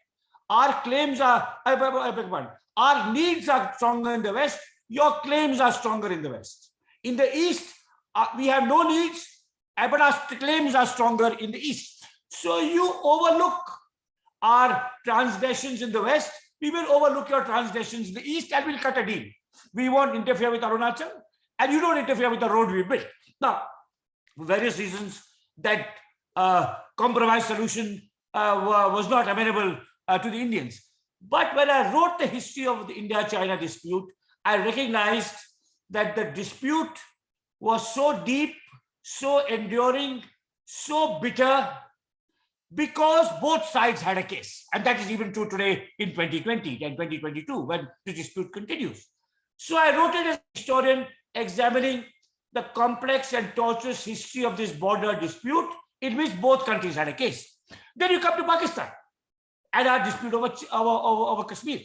Our claims are, our needs are stronger in the West. Your claims are stronger in the West. In the East, we have no needs, but our claims are stronger in the East. So you overlook our transgressions in the West. We will overlook your transgressions in the East, and we'll cut a deal. We won't interfere with Arunachal, and you don't interfere with the road we built. Now, for various reasons, that compromise solution was not amenable to the Indians. But when I wrote the history of the India-China dispute, I recognized that the dispute was so deep, so enduring, so bitter, because both sides had a case. And that is even true today in 2020 and 2022, when the dispute continues. So I wrote it as a historian examining the complex and tortuous history of this border dispute in which both countries had a case. Then you come to Pakistan and our dispute over Kashmir.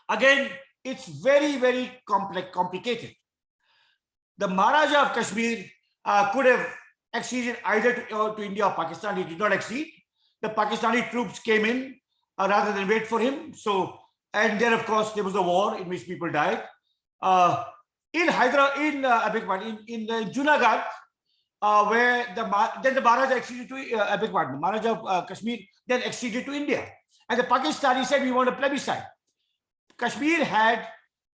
Again, it's very, very complicated. The Maharaja of Kashmir could have acceded either to India or Pakistan. He did not accede. The Pakistani troops came in rather than wait for him. So, and then of course there was a war in which people died. In Hyderabad, in Junagadh, where then the Maharaja acceded to Maharaja of Kashmir then acceded to India, and the Pakistani said we want a plebiscite. Kashmir had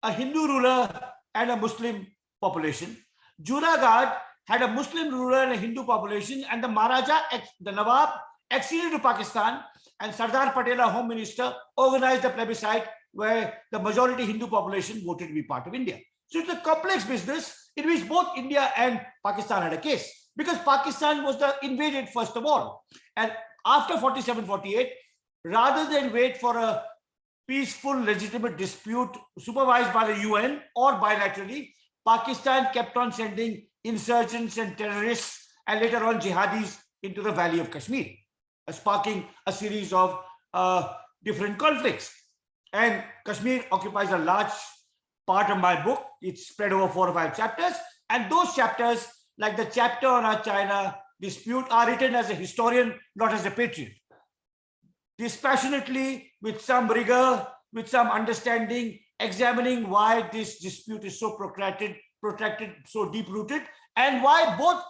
a Hindu ruler and a Muslim population. Junagadh had a Muslim ruler and a Hindu population, and the Maharaja, the Nawab, acceded to Pakistan, and Sardar Patel, our Home Minister, organized a plebiscite where the majority Hindu population voted to be part of India. So it's a complex business in which both India and Pakistan had a case, because Pakistan was the invaded first of all. And after 47-48, rather than wait for a peaceful, legitimate dispute supervised by the UN or bilaterally, Pakistan kept on sending insurgents and terrorists and later on jihadis into the valley of Kashmir, sparking a series of different conflicts. And Kashmir occupies a large part of my book. It's spread over 4 or 5 chapters. And those chapters, like the chapter on our China dispute, are written as a historian, not as a patriot. Dispassionately, with some rigor, with some understanding, examining why this dispute is so protracted, so deep-rooted, and why both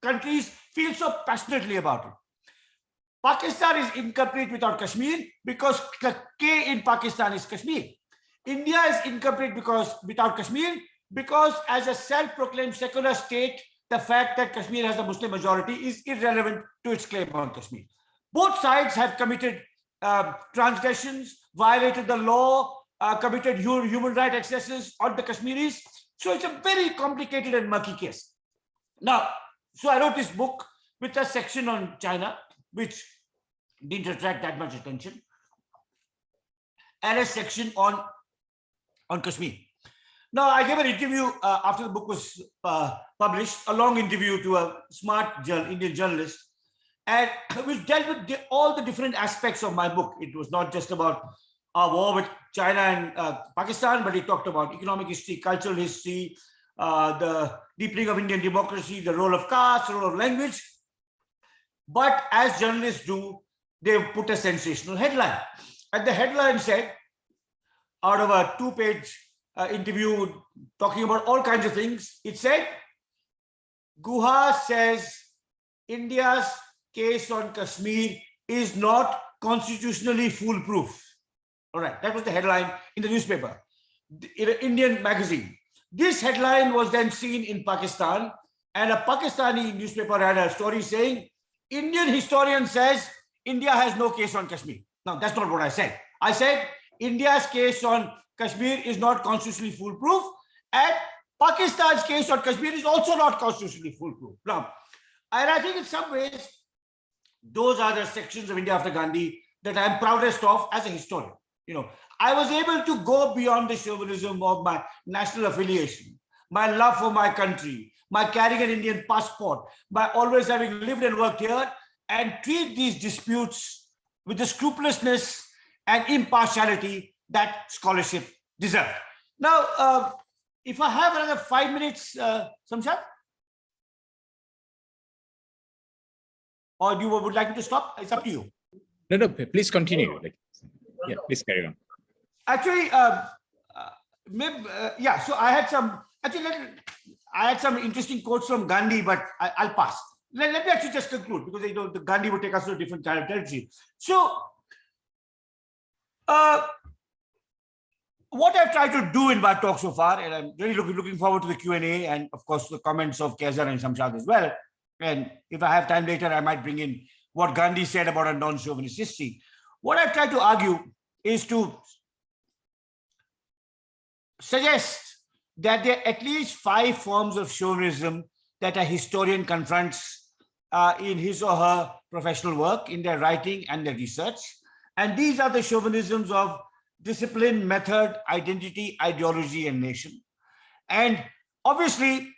countries feel so passionately about it. Pakistan is incomplete without Kashmir because K in Pakistan is Kashmir. India is incomplete without Kashmir because as a self-proclaimed secular state, the fact that Kashmir has a Muslim majority is irrelevant to its claim on Kashmir. Both sides have committed transgressions, violated the law, committed human rights excesses on the Kashmiris. So it's a very complicated and murky case. Now, so I wrote this book with a section on China, which didn't attract that much attention, and a section on Kashmir. Now, I gave an interview after the book was published, a long interview to a smart Indian journalist, and which dealt with all the different aspects of my book. It was not just about our war with China and Pakistan, but it talked about economic history, cultural history, the deepening of Indian democracy, the role of caste, the role of language. But as journalists do, they put a sensational headline. And the headline said, out of a 2-page interview talking about all kinds of things, it said, Guha says India's case on Kashmir is not constitutionally foolproof. All right, that was the headline in the newspaper, in an Indian magazine. This headline was then seen in Pakistan, and a Pakistani newspaper had a story saying, Indian historian says India has no case on Kashmir. Now, that's not what I said. I said India's case on Kashmir is not constitutionally foolproof, and Pakistan's case on Kashmir is also not constitutionally foolproof. Now, and I think in some ways, those are the sections of India after Gandhi that I'm proudest of as a historian. I was able to go beyond the chauvinism of my national affiliation, my love for my country, my carrying an Indian passport, by always having lived and worked here, and treat these disputes with the scrupulousness and impartiality that scholarship deserves. Now, if I have another 5 minutes, Samshad? Or you would like me to stop? It's up to you. No, please continue. Yeah, please carry on. Actually, yeah, so I had some interesting quotes from Gandhi, but I'll pass. Let me actually just conclude, because the Gandhi would take us to a different kind of territory. So, what I've tried to do in my talk so far, and I'm really looking forward to the Q&A and of course the comments of Kaiser and Shamshad as well. And if I have time later, I might bring in what Gandhi said about a non-chauvinist history. What I've tried to argue is to suggest that there are at least 5 forms of chauvinism that a historian confronts in his or her professional work, in their writing and their research. And these are the chauvinisms of discipline, method, identity, ideology, and nation. And obviously,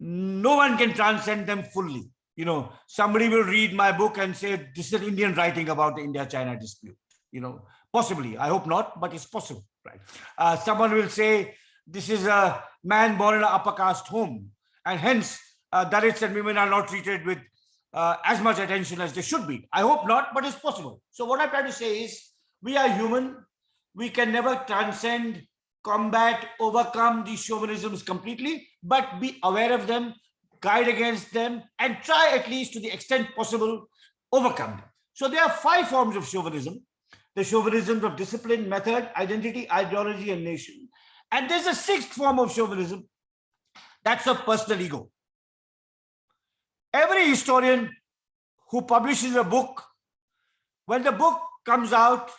no one can transcend them fully. Somebody will read my book and say, this is an Indian writing about the India-China dispute. Possibly, I hope not, but it's possible, right? Someone will say, this is a man born in an upper caste home, and hence Dalits and women are not treated with as much attention as they should be. I hope not, but it's possible. So what I'm trying to say is, we are human. We can never transcend, combat, overcome these chauvinisms completely, but be aware of them, guide against them, and try at least to the extent possible, overcome them. So there are 5 forms of chauvinism: the chauvinisms of discipline, method, identity, ideology, and nation. And there's a 6th form of chauvinism, that's of personal ego. Every historian who publishes a book, when the book comes out,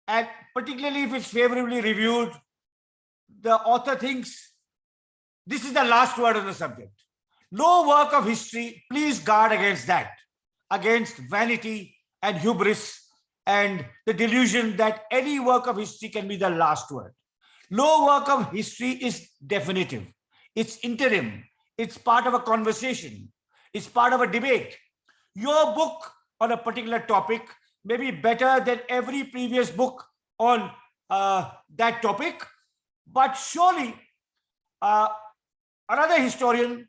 and particularly if it's favorably reviewed, the author thinks this is the last word on the subject. No work of history, please guard against that, against vanity and hubris and the delusion that any work of history can be the last word. No work of history is definitive. It's interim. It's part of a conversation. It's part of a debate. Your book on a particular topic may be better than every previous book on that topic, but surely another historian,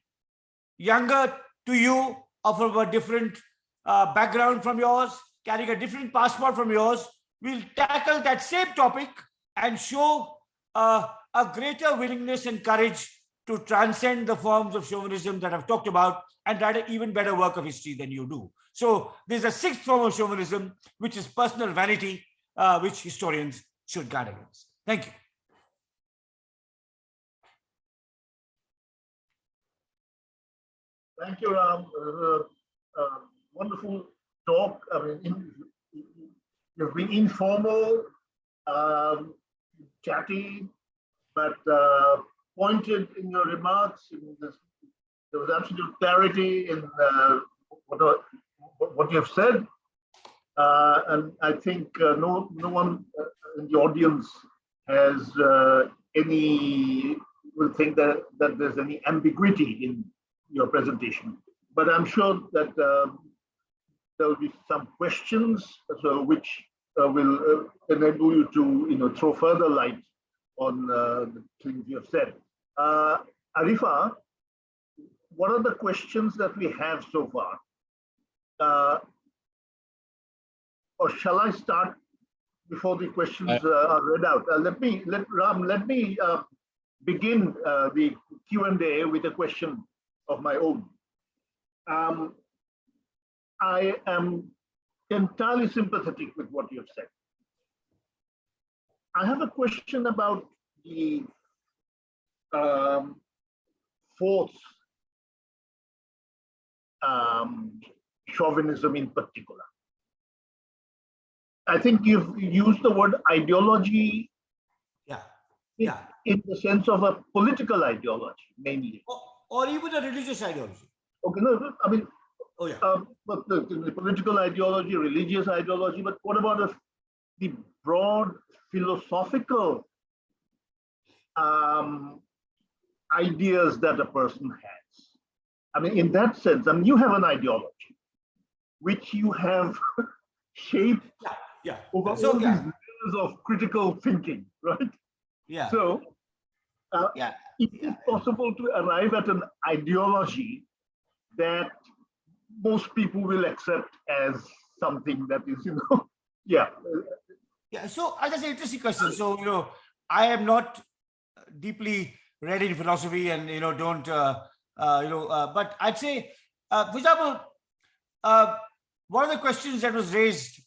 younger to you, or from a different background from yours, carrying a different passport from yours, will tackle that same topic and show a greater willingness and courage to transcend the forms of chauvinism that I've talked about and write an even better work of history than you do. So there's a 6th form of chauvinism, which is personal vanity, which historians should guard against. Thank you. Thank you, Ram. Wonderful talk. I mean, you've been informal, chatty, but pointed in your remarks. There was absolute clarity in what you have said, and I think no one in the audience has will think that there's any ambiguity in your presentation. But I'm sure that there will be some questions, which will enable you to throw further light on the things you have said. Arifa, what are the questions that we have so far? Or shall I start before the questions are read out? Let me begin the Q&A with a question of my own. I am entirely sympathetic with what you have said. I have a question about the 4th chauvinism in particular. I think you've used the word ideology in the sense of a political ideology, mainly. Or even a religious ideology. Okay, no, I mean, but the political ideology, religious ideology, but what about the broad philosophical ideas that a person has. I mean, in that sense, I mean, you have an ideology which you have shaped over all these years of critical thinking, right? Yeah. So, it is possible to arrive at an ideology that most people will accept as something that is, yeah. Yeah. So, that's an interesting question. So, I am not deeply read in philosophy, and don't but I'd say, for example, one of the questions that was raised,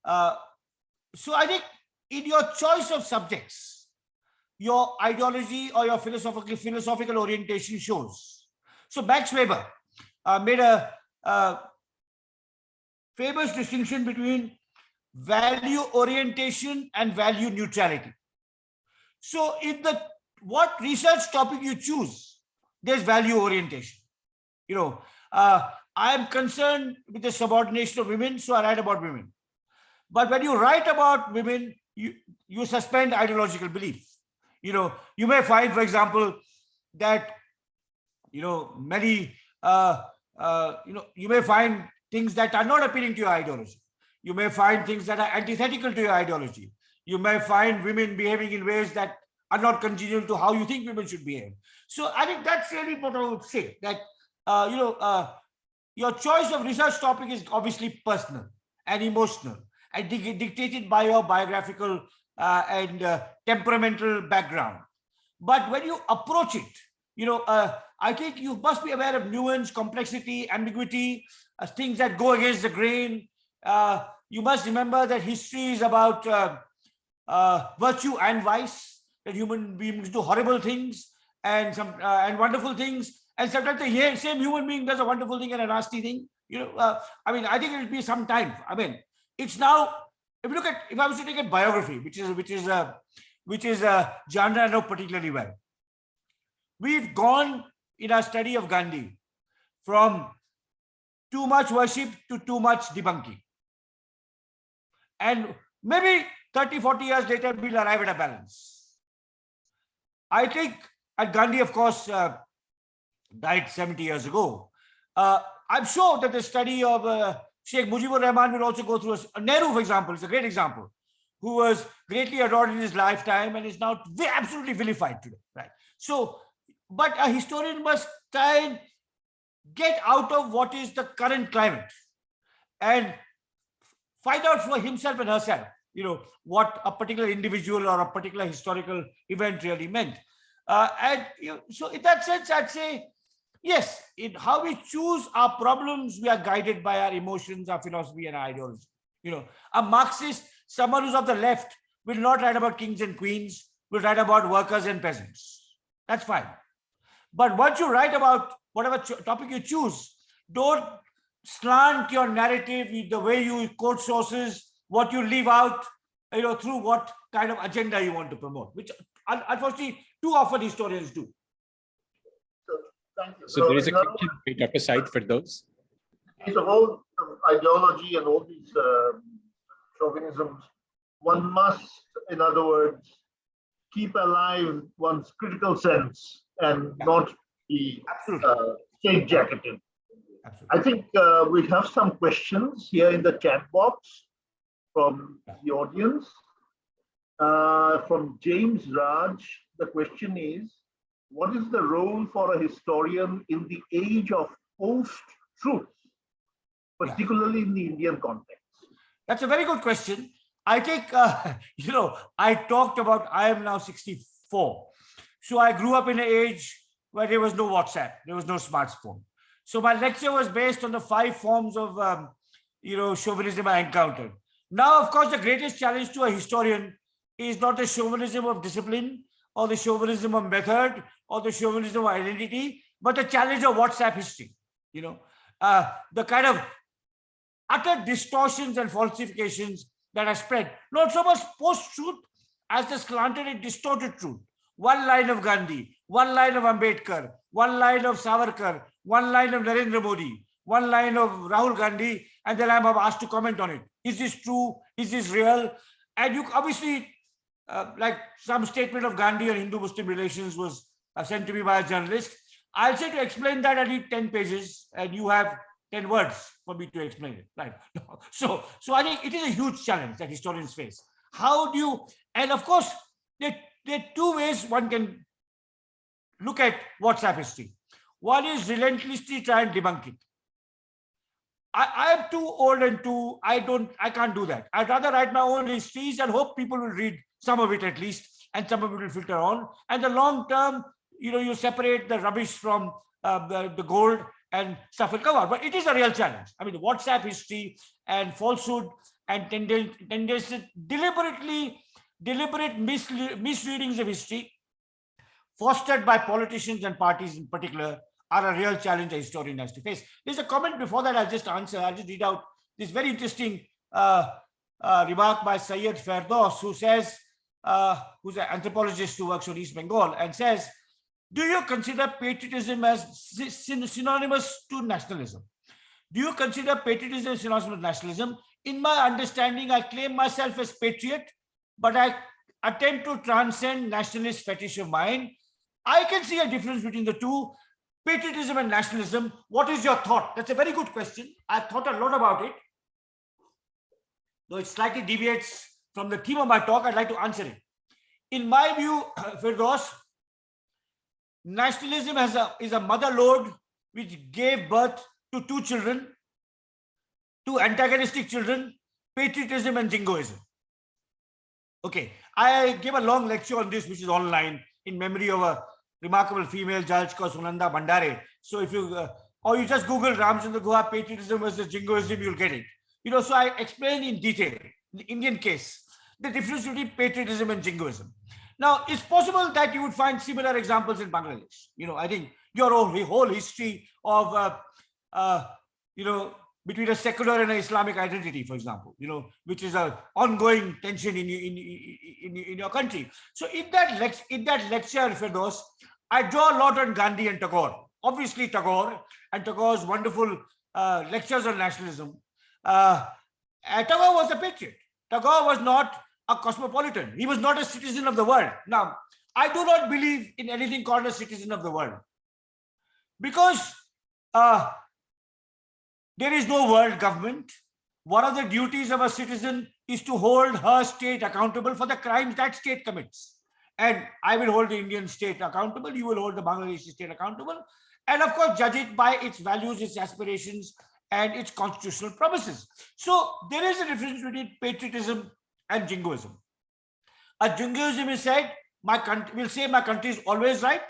so I think in your choice of subjects, your ideology or your philosophical orientation shows. So Max Weber made a famous distinction between value orientation and value neutrality. So in what research topic you choose, there's value orientation. I am concerned with the subordination of women, so I write about women. But when you write about women, you suspend ideological belief. You may find, for example, that many you may find things that are not appealing to your ideology. You may find things that are antithetical to your ideology. You may find women behaving in ways that are not congenial to how you think women should behave. So I think that's really what I would say, that your choice of research topic is obviously personal and emotional and dictated by your biographical and temperamental background. But when you approach it, I think you must be aware of nuance, complexity, ambiguity, things that go against the grain. You must remember that history is about virtue and vice, that human beings do horrible things and wonderful things, and sometimes the same human being does a wonderful thing and a nasty thing. I mean, I think it will be some time. I mean, it's now, if I was to take a biography, which is a genre I know particularly well, we've gone in our study of Gandhi from too much worship to too much debunking. And maybe 30, 40 years later, we'll arrive at a balance. I think, and Gandhi, of course, died 70 years ago. I'm sure that the study of Sheikh Mujibur Rahman will also go through Nehru, for example, is a great example, who was greatly adored in his lifetime and is now absolutely vilified today. Right. So, but a historian must try and get out of what is the current climate and find out for himself and herself, what a particular individual or a particular historical event really meant. So in that sense, I'd say, yes, in how we choose our problems, we are guided by our emotions, our philosophy, and our ideology. A Marxist, someone who's of the left, will not write about kings and queens, will write about workers and peasants. That's fine. But once you write about whatever topic you choose, don't slant your narrative, the way you quote sources, what you leave out, through what kind of agenda you want to promote, which unfortunately too often historians do. Thank you. So there is a question right up aside for those. So all ideology and all these chauvinisms, one must, in other words, keep alive one's critical sense and not be straight-jacketed. I think we have some questions here in the chat box from the audience. From James Raj, the question is, what is the role for a historian in the age of post-truth, particularly in the Indian context? That's a very good question. I think, I talked about, I am now 64. So I grew up in an age where there was no WhatsApp, there was no smartphone. So my lecture was based on the 5 forms of, chauvinism I encountered. Now, of course, the greatest challenge to a historian is not the chauvinism of discipline or the chauvinism of method or the chauvinism of identity, but the challenge of WhatsApp history. The kind of utter distortions and falsifications that are spread, not so much post-truth as the slanted and distorted truth. One line of Gandhi, one line of Ambedkar, one line of Savarkar, one line of Narendra Modi, one line of Rahul Gandhi, and then I'm asked to comment on it. Is this true? Is this real? And you obviously, like some statement of Gandhi on Hindu-Muslim relations was sent to me by a journalist. I'll say to explain that I need 10 pages and you have 10 words for me to explain it. Right. So I think it is a huge challenge that historians face. How do you, and of course, there are two ways one can look at WhatsApp history. One is relentlessly try and debunk it. I am too old and I can't do that. I'd rather write my own histories and hope people will read some of it at least, and some of it will filter on. And the long term, you separate the rubbish from the gold and stuff will come out. But it is a real challenge. I mean, WhatsApp history and falsehood and tendency, deliberate misreadings of history fostered by politicians and parties in particular are a real challenge a historian has to face. There's a comment before that I'll just answer. I'll just read out this very interesting remark by Syed Ferdos, who says, who's an anthropologist who works on East Bengal, and says, do you consider patriotism as synonymous to nationalism? Do you consider patriotism synonymous with nationalism? In my understanding, I claim myself as patriot, but I attempt to transcend nationalist fetish of mine. I can see a difference between the two, patriotism and nationalism. What is your thought? That's a very good question. I've thought a lot about it. Though it slightly deviates from the theme of my talk, I'd like to answer it. In my view, Firdaus, nationalism is a mother lode which gave birth to two children, two antagonistic children, patriotism and jingoism. Okay, I gave a long lecture on this, which is online, in memory of a remarkable female judge called Sunanda Bandare. So if you, or you just Google Ramachandra Guha patriotism versus jingoism, you'll get it. So I explain in detail, the Indian case, the difference between patriotism and jingoism. Now, it's possible that you would find similar examples in Bangladesh. I think your whole history of, between a secular and an Islamic identity, for example, which is an ongoing tension in your country. So in that lecture, Firdaus, I draw a lot on Gandhi and Tagore. Obviously, Tagore and Tagore's wonderful lectures on nationalism. Tagore was a patriot. Tagore was not a cosmopolitan. He was not a citizen of the world. Now, I do not believe in anything called a citizen of the world, because there is no world government. One of the duties of a citizen is to hold her state accountable for the crimes that state commits. And I will hold the Indian state accountable. You will hold the Bangladeshi state accountable. And of course, judge it by its values, its aspirations, and its constitutional promises. So there is a difference between patriotism and jingoism. A jingoism is said, my country will say my country is always right.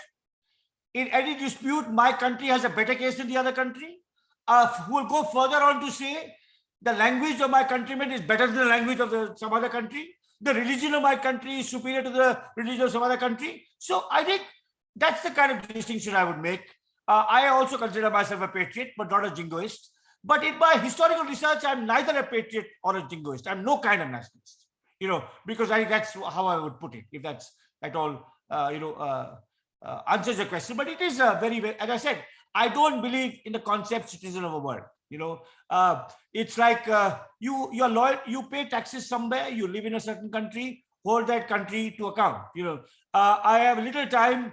In any dispute, my country has a better case than the other country. Who will go further on to say the language of my countrymen is better than the language of some other country. The religion of my country is superior to the religion of some other country. So I think that's the kind of distinction I would make. I also consider myself a patriot, but not a jingoist. But in my historical research, I'm neither a patriot or a jingoist. I'm no kind of nationalist, because I think that's how I would put it, if that's at all, answers your question. But it is very, as I said, I don't believe in the concept citizen of a world. It's like you're loyal, you pay taxes somewhere, you live in a certain country, hold that country to account. I have little time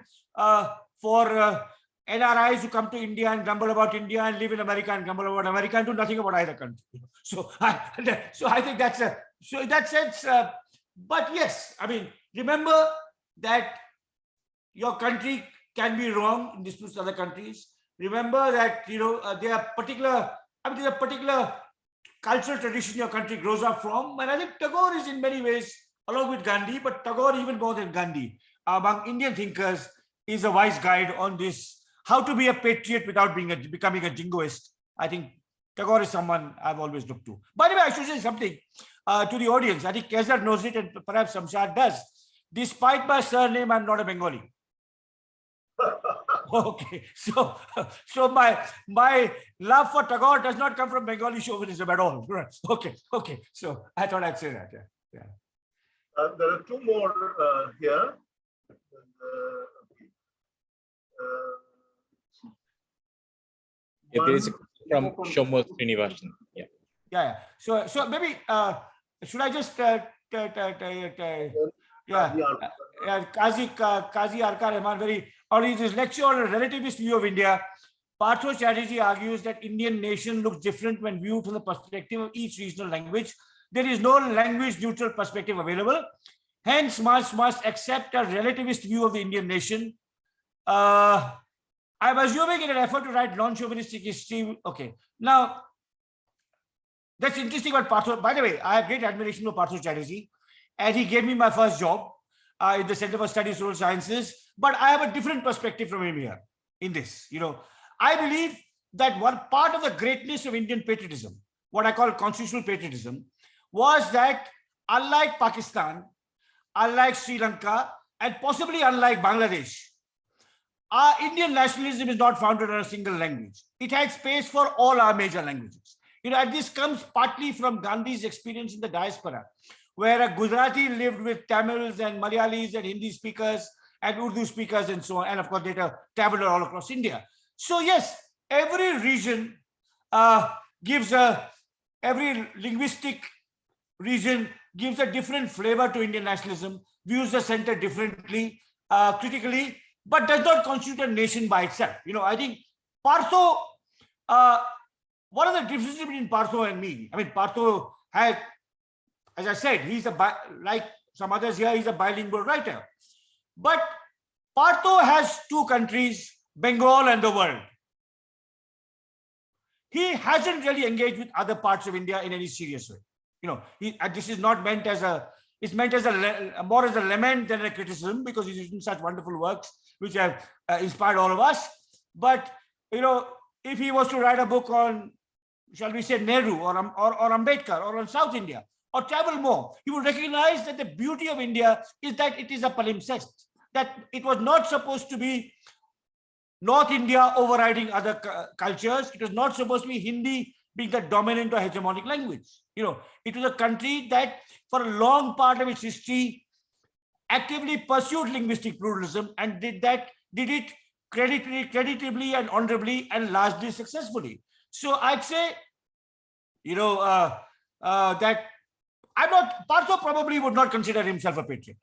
for NRIs who come to India and grumble about India, and live in America and grumble about America and do nothing about either country. So I think that's so in that sense. But yes, I mean, remember that your country can be wrong in disputes with other countries. Remember that there are particular cultural tradition your country grows up from. And I think Tagore is in many ways, along with Gandhi, but Tagore even more than Gandhi, among Indian thinkers, is a wise guide on this, how to be a patriot without becoming a jingoist. I think Tagore is someone I've always looked to. By the way, I should say something to the audience. I think Kezar knows it, and perhaps Samshad does. Despite my surname, I'm not a Bengali. Okay, so my love for Tagore does not come from Bengali chauvinism at all. Okay. So I thought I'd say that. Yeah. There are two more here. There is a question from Shomo Srinivasan. Yeah. So maybe should I just Qazi Arka Rahman, very, or in his lecture on a relativist view of India, Partho Chatterjee argues that Indian nation looks different when viewed from the perspective of each regional language. There is no language neutral perspective available. Hence, must accept a relativist view of the Indian nation. I'm assuming in an effort to write non-chauvinistic history. Okay, now that's interesting about Partho. By the way, I have great admiration for Partho Chatterjee, and he gave me my first job in the Center for Studies of Social Sciences. But I have a different perspective from him here in this. I believe that one part of the greatness of Indian patriotism, what I call constitutional patriotism, was that unlike Pakistan, unlike Sri Lanka, and possibly unlike Bangladesh, our Indian nationalism is not founded on a single language. It had space for all our major languages. And this comes partly from Gandhi's experience in the diaspora, where a Gujarati lived with Tamils and Malayalis and Hindi speakers and Urdu speakers and so on. And of course, later traveled all across India. So yes, every region every linguistic region gives a different flavor to Indian nationalism, views the center differently, critically, but does not constitute a nation by itself. I think Partho, one of the differences between Partho and me, I mean, Partho had, as I said, like some others here, he's a bilingual writer. But Partho has two countries, Bengal and the world. He hasn't really engaged with other parts of India in any serious way. This is not meant as it's meant as more as a lament than a criticism, because he's written such wonderful works which have inspired all of us. But, if he was to write a book on, shall we say, Nehru or Ambedkar or on South India, or travel more, he would recognize that the beauty of India is that it is a palimpsest, that it was not supposed to be North India overriding other cultures. It was not supposed to be Hindi being the dominant or hegemonic language. It was a country that for a long part of its history actively pursued linguistic pluralism and did it creditably and honorably and largely successfully. So I'd say, that Partho probably would not consider himself a patriot.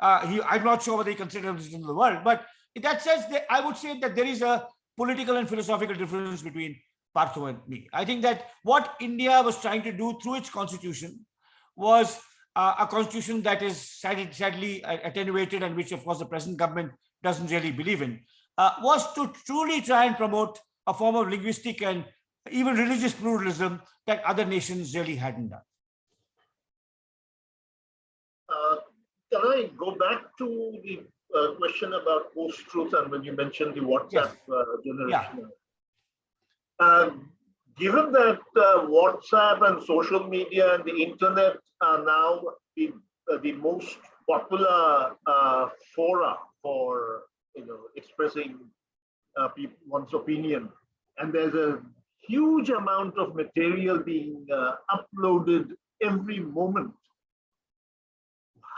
I'm not sure whether he considers himself in the world, but in that sense, I would say that there is a political and philosophical difference between Partho and me. I think that what India was trying to do through its constitution was a constitution that is sadly attenuated, and which, of course, the present government doesn't really believe in, was to truly try and promote a form of linguistic and even religious pluralism that other nations really hadn't done. Can I go back to the question about post-truth, and when you mentioned the WhatsApp generation? Yeah. Given that WhatsApp and social media and the internet are now the most popular fora for expressing one's opinion, and there's a huge amount of material being uploaded every moment,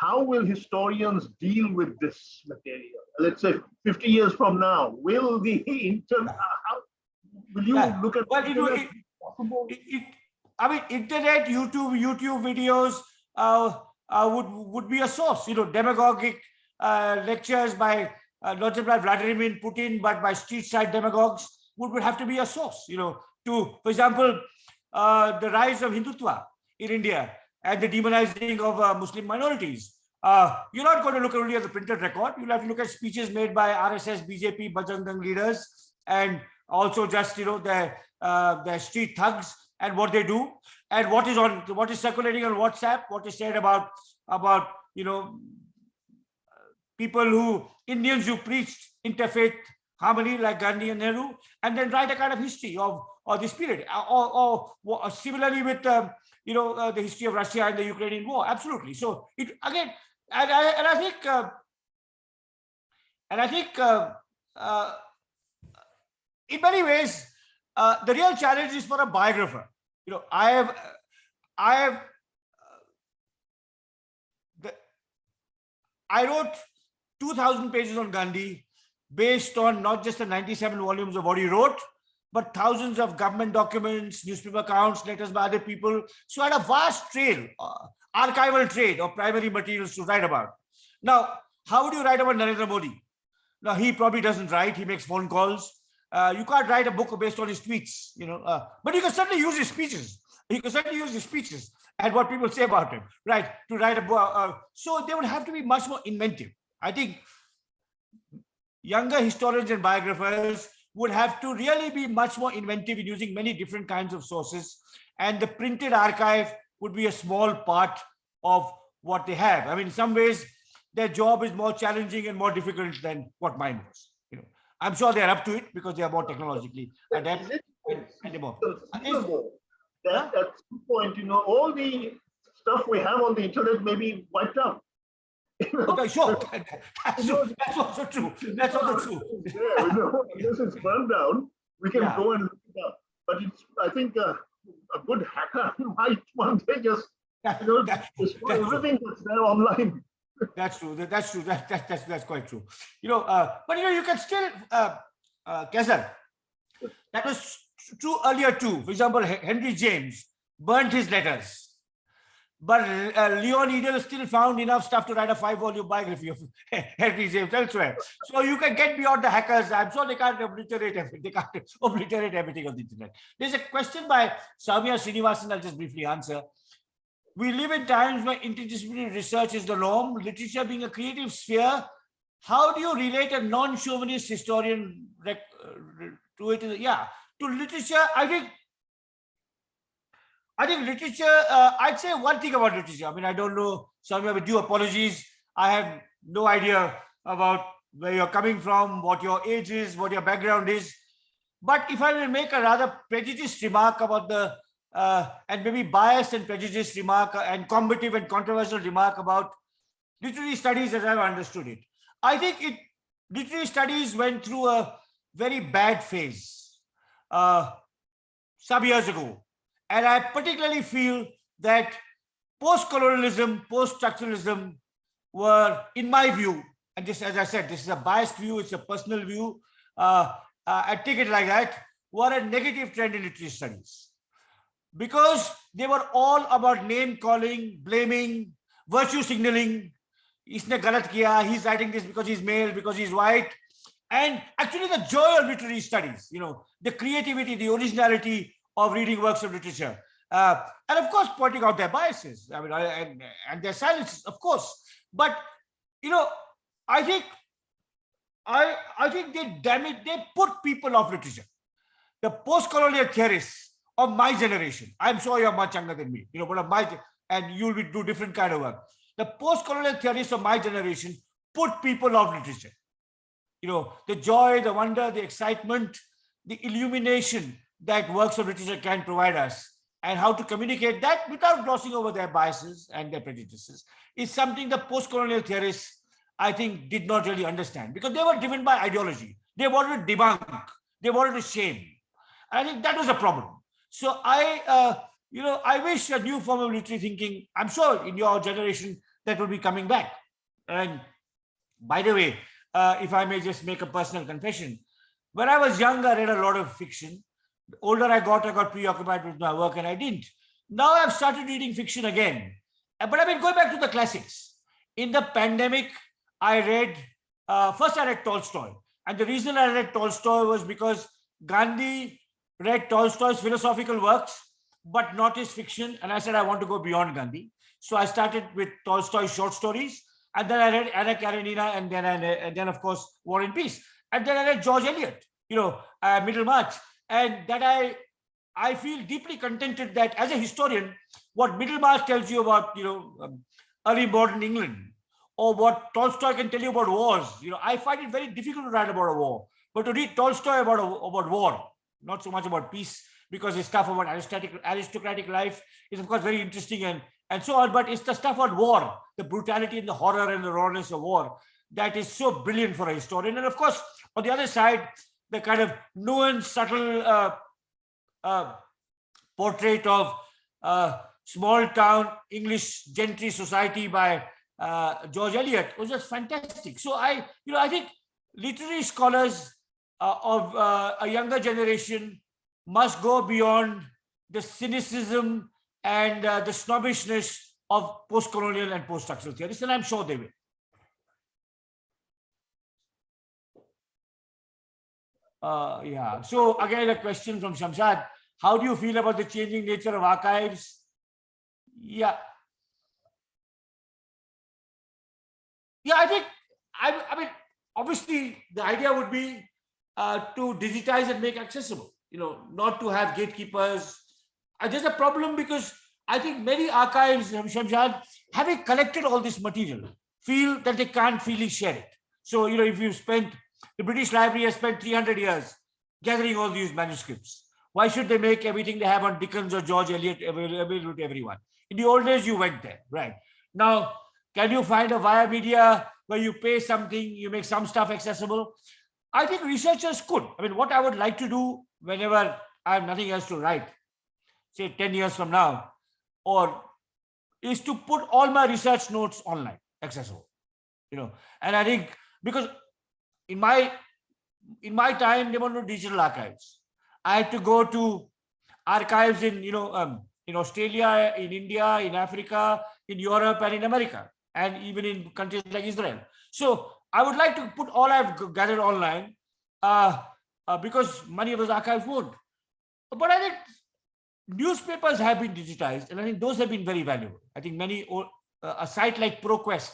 how will historians deal with this material? Let's say 50 years from now, will the internet, will you look at internet, YouTube videos would be a source. Demagogic lectures by not just by Vladimir Putin, but by street side demagogues would have to be a source. For example, the rise of Hindutva in India and the demonizing of Muslim minorities. You're not going to look only at the printed record. You'll have to look at speeches made by RSS, BJP, Bajrang Dal leaders, and also just their street thugs and what they do, and what is circulating on WhatsApp, what is said about Indians who preached interfaith harmony like Gandhi and Nehru, and then write a kind of history of this period, or similarly with the history of Russia and the Ukrainian war. Absolutely. So it again, and I think in many ways the real challenge is for a biographer. I wrote 2,000 pages on Gandhi based on not just the 97 volumes of what he wrote, but thousands of government documents, newspaper accounts, letters by other people. So I had a vast trail, archival trade of primary materials to write about. Now, how would you write about Narendra Modi? Now, he probably doesn't write, he makes phone calls. You can't write a book based on his tweets, but you can certainly use his speeches. You can certainly use his speeches and what people say about him, right? To write a book. So they would have to be much more inventive. I think younger historians and biographers would have to really be much more inventive in using many different kinds of sources. And the printed archive would be a small part of what they have. I mean, in some ways, their job is more challenging and more difficult than what mine was. I'm sure they're up to it because they are more technologically adept and more. That at some point, all the stuff we have on the internet may be wiped out. Okay, sure. That's also true. That's also true. Unless it's burned down, we can go and look it up. But I think a good hacker might one day just destroy everything that's there online. That's true. That's true. That's quite true. But you can still, Kessler, that was true earlier too. For example, Henry James burnt his letters. But Leon Edel still found enough stuff to write a 5-volume biography of Henry James elsewhere. So you can get beyond the hackers. I'm sure they can't obliterate everything. They can't obliterate everything on the internet. There's a question by Soumya Srinivasan. I'll just briefly answer. We live in times where interdisciplinary research is the norm, literature being a creative sphere. How do you relate a non-chauvinist historian to it? To literature, I think literature, I'd say one thing about literature. I mean, I don't know, Soumya, with due apologies, I have no idea about where you're coming from, what your age is, what your background is. But if I will make a rather prejudiced remark about and maybe biased and prejudiced remark and combative and controversial remark about literary studies as I've understood it. I think literary studies went through a very bad phase some years ago. And I particularly feel that post-colonialism, post-structuralism were, in my view, and this, as I said, this is a biased view, it's a personal view, I take it like that, were a negative trend in literary studies. Because they were all about name-calling, blaming, virtue signaling. Isne galat kiya, he's writing this because he's male, because he's white. And actually the joy of literary studies, the creativity, the originality of reading works of literature. And of course, pointing out their biases, I mean, and their silences, of course. But, I think they put people off literature. The post-colonial theorists of my generation, I'm sure you're much younger than me, but of and you'll do different kind of work. The post-colonial theorists of my generation put people off literature. The joy, the wonder, the excitement, the illumination that works of literature can provide us, and how to communicate that without glossing over their biases and their prejudices is something the post-colonial theorists, I think, did not really understand, because they were driven by ideology. They wanted to debunk, they wanted to shame. I think that was a problem. So I wish a new form of literary thinking, I'm sure in your generation, that will be coming back. And by the way, if I may just make a personal confession, when I was young, I read a lot of fiction. The older I got preoccupied with my work and I didn't. Now I've started reading fiction again. But I mean, going back to the classics. In the pandemic, I read, first I read Tolstoy. And the reason I read Tolstoy was because Gandhi read Tolstoy's philosophical works, but not his fiction. And I said, I want to go beyond Gandhi. So I started with Tolstoy's short stories. And then I read Anna Karenina, and then of course, War and Peace. And then I read George Eliot, Middlemarch. And that I feel deeply contented that as a historian, what Middlemarch tells you about, early modern England, or what Tolstoy can tell you about wars, I find it very difficult to write about a war. But to read Tolstoy about war, not so much about peace, because his stuff about aristocratic life is, of course, very interesting and so on. But it's the stuff about war, the brutality and the horror and the rawness of war, that is so brilliant for a historian. And of course, on the other side, the kind of nuanced, subtle portrait of small town English gentry society by George Eliot was just fantastic. So I think literary scholars of a younger generation must go beyond the cynicism and the snobbishness of post-colonial and post-structural theorists, and I'm sure they will. Yeah. So again, a question from Shamshad. How do you feel about the changing nature of archives? Yeah. Yeah, I think, I mean, obviously the idea would be to digitize and make accessible, not to have gatekeepers. There's a problem because I think many archives, Shamshad, having collected all this material, feel that they can't freely share it. So, if you spent, the British Library has spent 300 years gathering all these manuscripts. Why should they make everything they have on Dickens or George Eliot available to everyone? In the old days, you went there, right? Now, can you find a via media where you pay something, you make some stuff accessible? I think researchers could. I mean, what I would like to do whenever I have nothing else to write, say 10 years from now, is to put all my research notes online, accessible. And I think because in my time, there were no digital archives. I had to go to archives in Australia, in India, in Africa, in Europe, and in America, and even in countries like Israel. So I would like to put all I've gathered online because many of those archives won't. But I think newspapers have been digitized, and I think those have been very valuable. I think a site like ProQuest,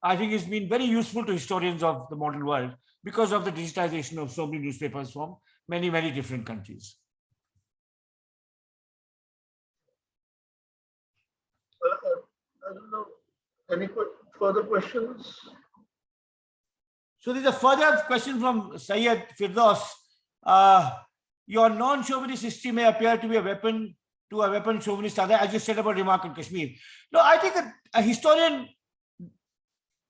I think, has been very useful to historians of the modern world because of the digitization of so many newspapers from many, many different countries. I don't know. Any further questions? So there's a further question from Syed Firdaus. Your non-chauvinist history may appear to be a weapon chauvinist, as you said about remark on Kashmir. No, I think a historian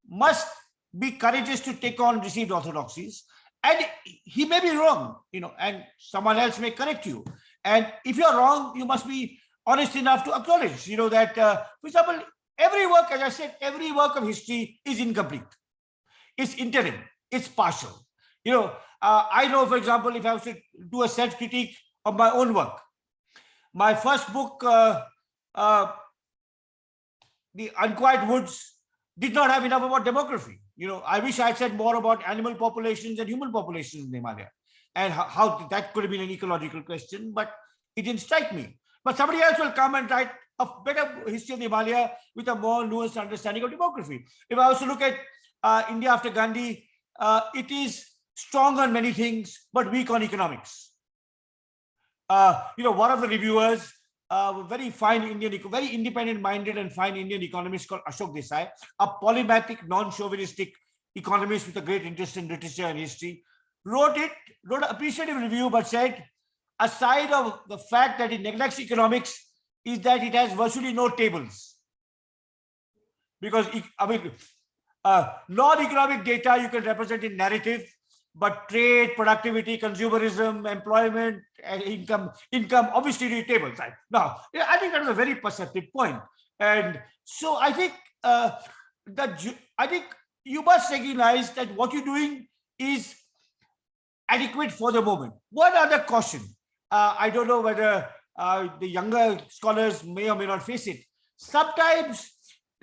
must be courageous to take on received orthodoxies, and he may be wrong, and someone else may correct you. And if you're wrong, you must be honest enough to acknowledge, that, for example, every work, as I said, every work of history is incomplete. It's interim. It's partial. I know, for example, if I was to do a self-critique of my own work, my first book, The Unquiet Woods, did not have enough about demography. I wish I had said more about animal populations and human populations in the Himalaya, and how that could have been an ecological question, but it didn't strike me. But somebody else will come and write a better history of the Himalaya with a more nuanced understanding of demography. If I was to look at India after Gandhi, it is strong on many things, but weak on economics. One of the reviewers, very fine Indian, very independent-minded and fine Indian economist called Ashok Desai, a polymathic, non-chauvinistic economist with a great interest in literature and history, wrote an appreciative review, but said, aside of the fact that it neglects economics, is that it has virtually no tables. Because, non-economic data you can represent in narrative, but trade, productivity, consumerism, employment, and income obviously need tables. Right? Now, I think that was a very perceptive point. And so I think you must recognize that what you're doing is adequate for the moment. One other caution, I don't know whether the younger scholars may or may not face it. Sometimes,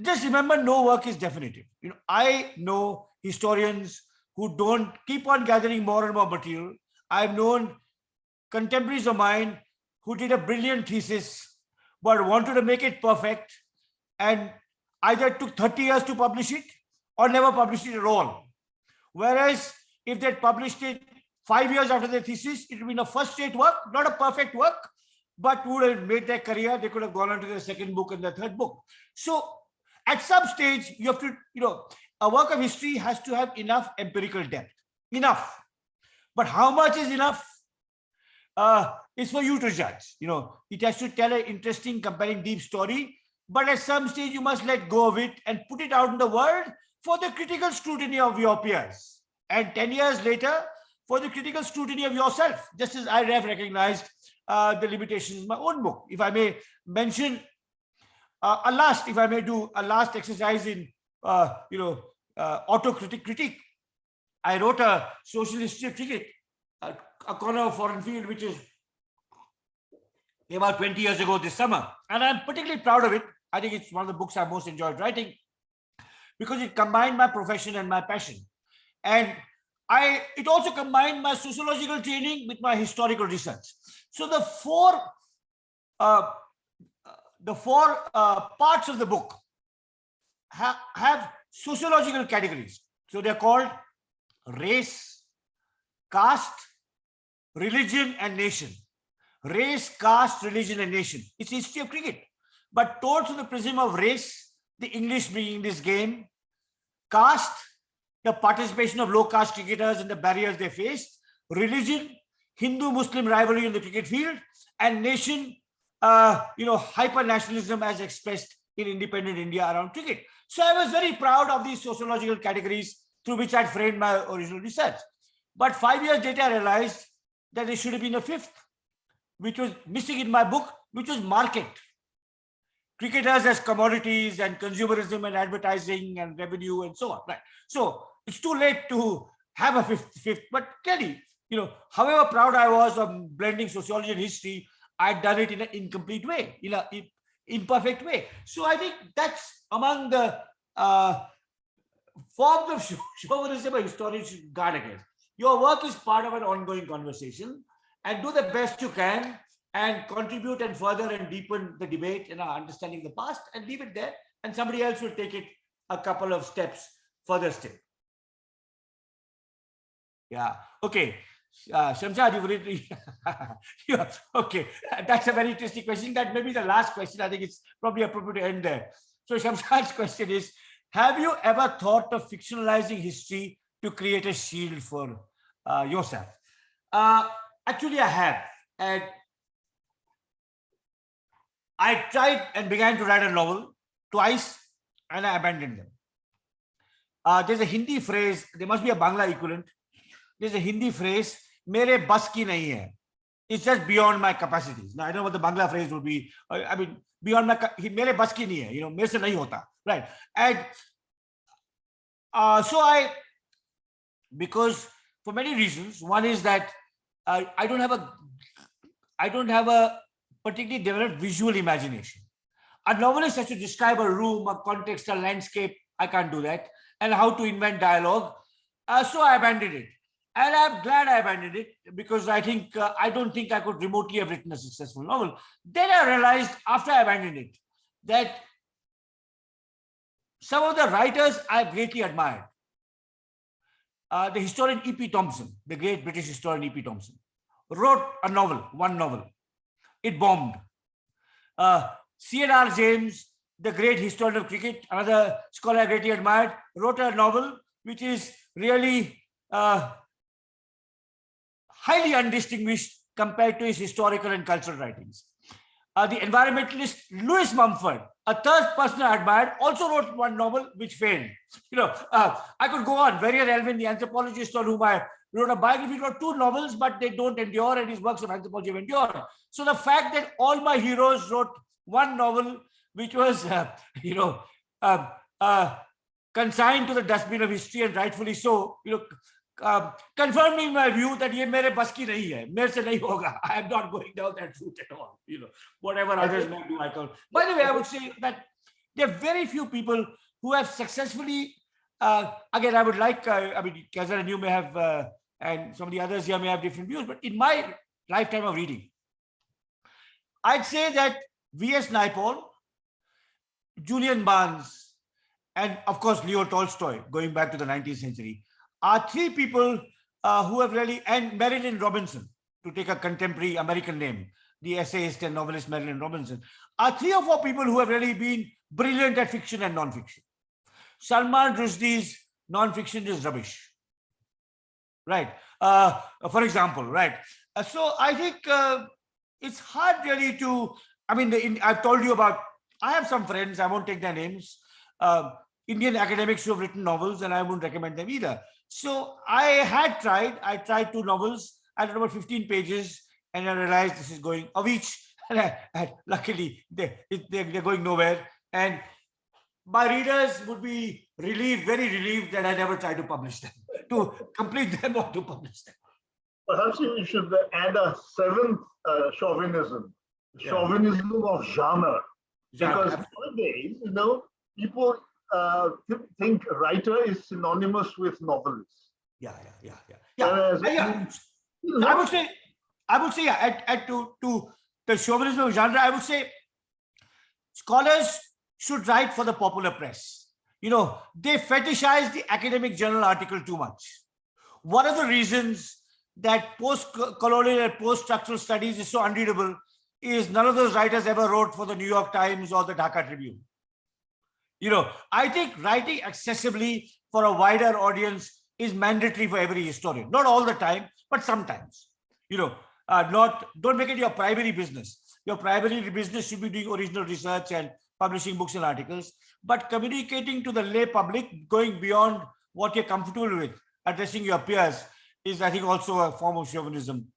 just remember, no work is definitive. I know historians who don't keep on gathering more and more material. I've known contemporaries of mine who did a brilliant thesis, but wanted to make it perfect, and either took 30 years to publish it or never published it at all. Whereas if they'd published it 5 years after their thesis, it would be a first-rate work, not a perfect work, but would have made their career. They could have gone on to their second book and their third book. So at some stage, you have to, a work of history has to have enough empirical depth. Enough. But how much is enough is for you to judge. It has to tell an interesting, compelling, deep story. But at some stage, you must let go of it and put it out in the world for the critical scrutiny of your peers. And 10 years later, for the critical scrutiny of yourself, just as I have recognized the limitations in my own book. If I may mention if I may do a last exercise in autocritic critique. I wrote a social history of cricket A Corner of Foreign Field, which is about 20 years ago this summer. And I'm particularly proud of it. I think it's one of the books I most enjoyed writing because it combined my profession and my passion. And it also combined my sociological training with my historical research. So the four parts of the book have sociological categories. So they're called race, caste, religion, and nation. Race, caste, religion, and nation. It's history of cricket, but told through the prism of race, the English being in this game, caste, the participation of low caste cricketers and the barriers they faced, religion, Hindu-Muslim rivalry in the cricket field, and nation, hyper-nationalism as expressed in independent India around cricket. So I was very proud of these sociological categories through which I framed my original research. But 5 years later, I realized that there should have been a fifth, which was missing in my book, which was market. Cricketers as commodities and consumerism and advertising and revenue and so on. Right. So it's too late to have a fifth. But clearly, however proud I was of blending sociology and history, I'd done it in an incomplete way, in an imperfect way. So I think that's among the forms of chauvinism a historian should guard against. Your work is part of an ongoing conversation, and do the best you can and contribute and further and deepen the debate in our understanding the past, and leave it there, and somebody else will take it a couple of steps further still. Yeah. Okay. Shamshad, you've really yeah, okay. That's a very interesting question. That may be the last question. I think it's probably appropriate to end there. So Shamshad's question is, have you ever thought of fictionalizing history to create a shield for yourself? Actually, I have. And I tried and began to write a novel twice, and I abandoned them. There's a Hindi phrase, there must be a Bangla equivalent. There's a Hindi phrase, mere bas ki nahi hai. It's just beyond my capacities. Now, I don't know what the Bangla phrase would be. I mean, beyond my, mere bas ki nahi hai, mere se nahi hota. Right. And because for many reasons, one is that I don't have a particularly developed visual imagination. A novelist has to describe a room, a context, a landscape. I can't do that. And how to invent dialogue. So I abandoned it. And I'm glad I abandoned it, because I don't think I could remotely have written a successful novel. Then I realized after I abandoned it that some of the writers I've greatly admired. The historian E.P. Thompson, the great British historian E.P. Thompson, wrote a novel, one novel. It bombed. C.N.R. James, the great historian of cricket, another scholar I greatly admired, wrote a novel which is really highly undistinguished compared to his historical and cultural writings. The environmentalist Lewis Mumford, a third person I admired, also wrote one novel which failed. I could go on. Verrier Elvin, the anthropologist on whom I wrote a biography, wrote two novels, but they don't endure, and his works of anthropology have endured. So the fact that all my heroes wrote one novel which was, consigned to the dustbin of history, and rightfully so, confirming my view that ye mere bas ki nahi hai, mere se nahi hoga. I am not going down that route at all. Whatever others may do, I call. By the way, I would say that there are very few people who have successfully. Again, I would like. Kazar and you may have, and some of the others here may have different views. But in my lifetime of reading, I'd say that V.S. Naipaul, Julian Barnes, and of course Leo Tolstoy, going back to the 19th century, are three people who have really, and Marilyn Robinson, to take a contemporary American name, the essayist and novelist Marilyn Robinson, are three or four people who have really been brilliant at fiction and non-fiction. Salman Rushdie's non-fiction is rubbish, right? For example, right? So I think it's hard really to, I've told you about, I have some friends, I won't take their names, Indian academics who have written novels, and I wouldn't recommend them either. So I tried two novels, I wrote about 15 pages, and I realized this is going of each, and luckily they're going nowhere. And my readers would be relieved, very relieved, that I never tried to publish them, to complete them or to publish them. Perhaps you should add a seventh chauvinism, chauvinism of genre. Because nowadays, people think writer is synonymous with novelist. Yeah. Whereas, I would say, to the chauvinism of genre, I would say scholars should write for the popular press. They fetishize the academic journal article too much. One of the reasons that post-colonial and post-structural studies is so unreadable is none of those writers ever wrote for the New York Times or the Dhaka Tribune. I think writing accessibly for a wider audience is mandatory for every historian. Not all the time, but sometimes. Don't make it your primary business. Your primary business should be doing original research and publishing books and articles, but communicating to the lay public, going beyond what you're comfortable with, addressing your peers, is, I think, also a form of chauvinism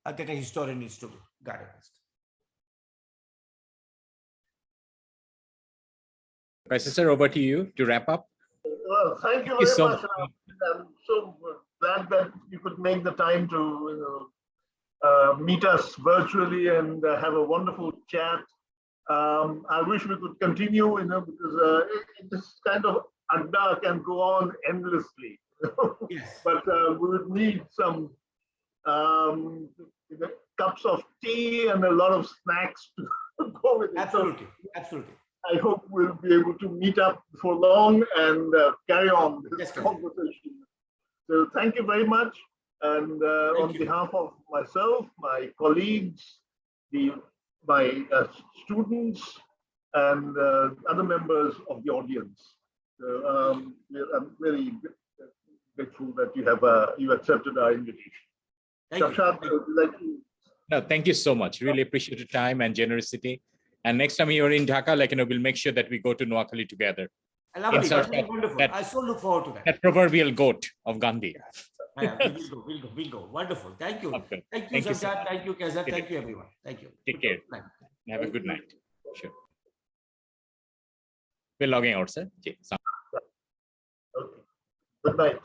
that a historian needs to guard against. Professor, over to you to wrap up. Well, thank you very much. I'm so glad that you could make the time to meet us virtually and have a wonderful chat. I wish we could continue, because this kind of adda can go on endlessly. Yes. But we would need some cups of tea and a lot of snacks to go with it. Absolutely. I hope we'll be able to meet up for long and carry on this conversation. So thank you very much. And on behalf of myself, my colleagues, my students, and other members of the audience, I'm really grateful that you accepted our invitation. Shashat, would you like to? No, thank you so much. Really appreciate your time and generosity. And next time you're in Dhaka, we'll make sure that we go to Noakhali together. I love it. That's wonderful. I so look forward to that. That proverbial goat of Gandhi. We'll go. Wonderful. Thank you. Okay. Thank you, Shashat. Thank you, Kazat. Thank you, everyone. Thank you. Take care. Have a good night. Sure. We're logging out, sir. Okay. Good night.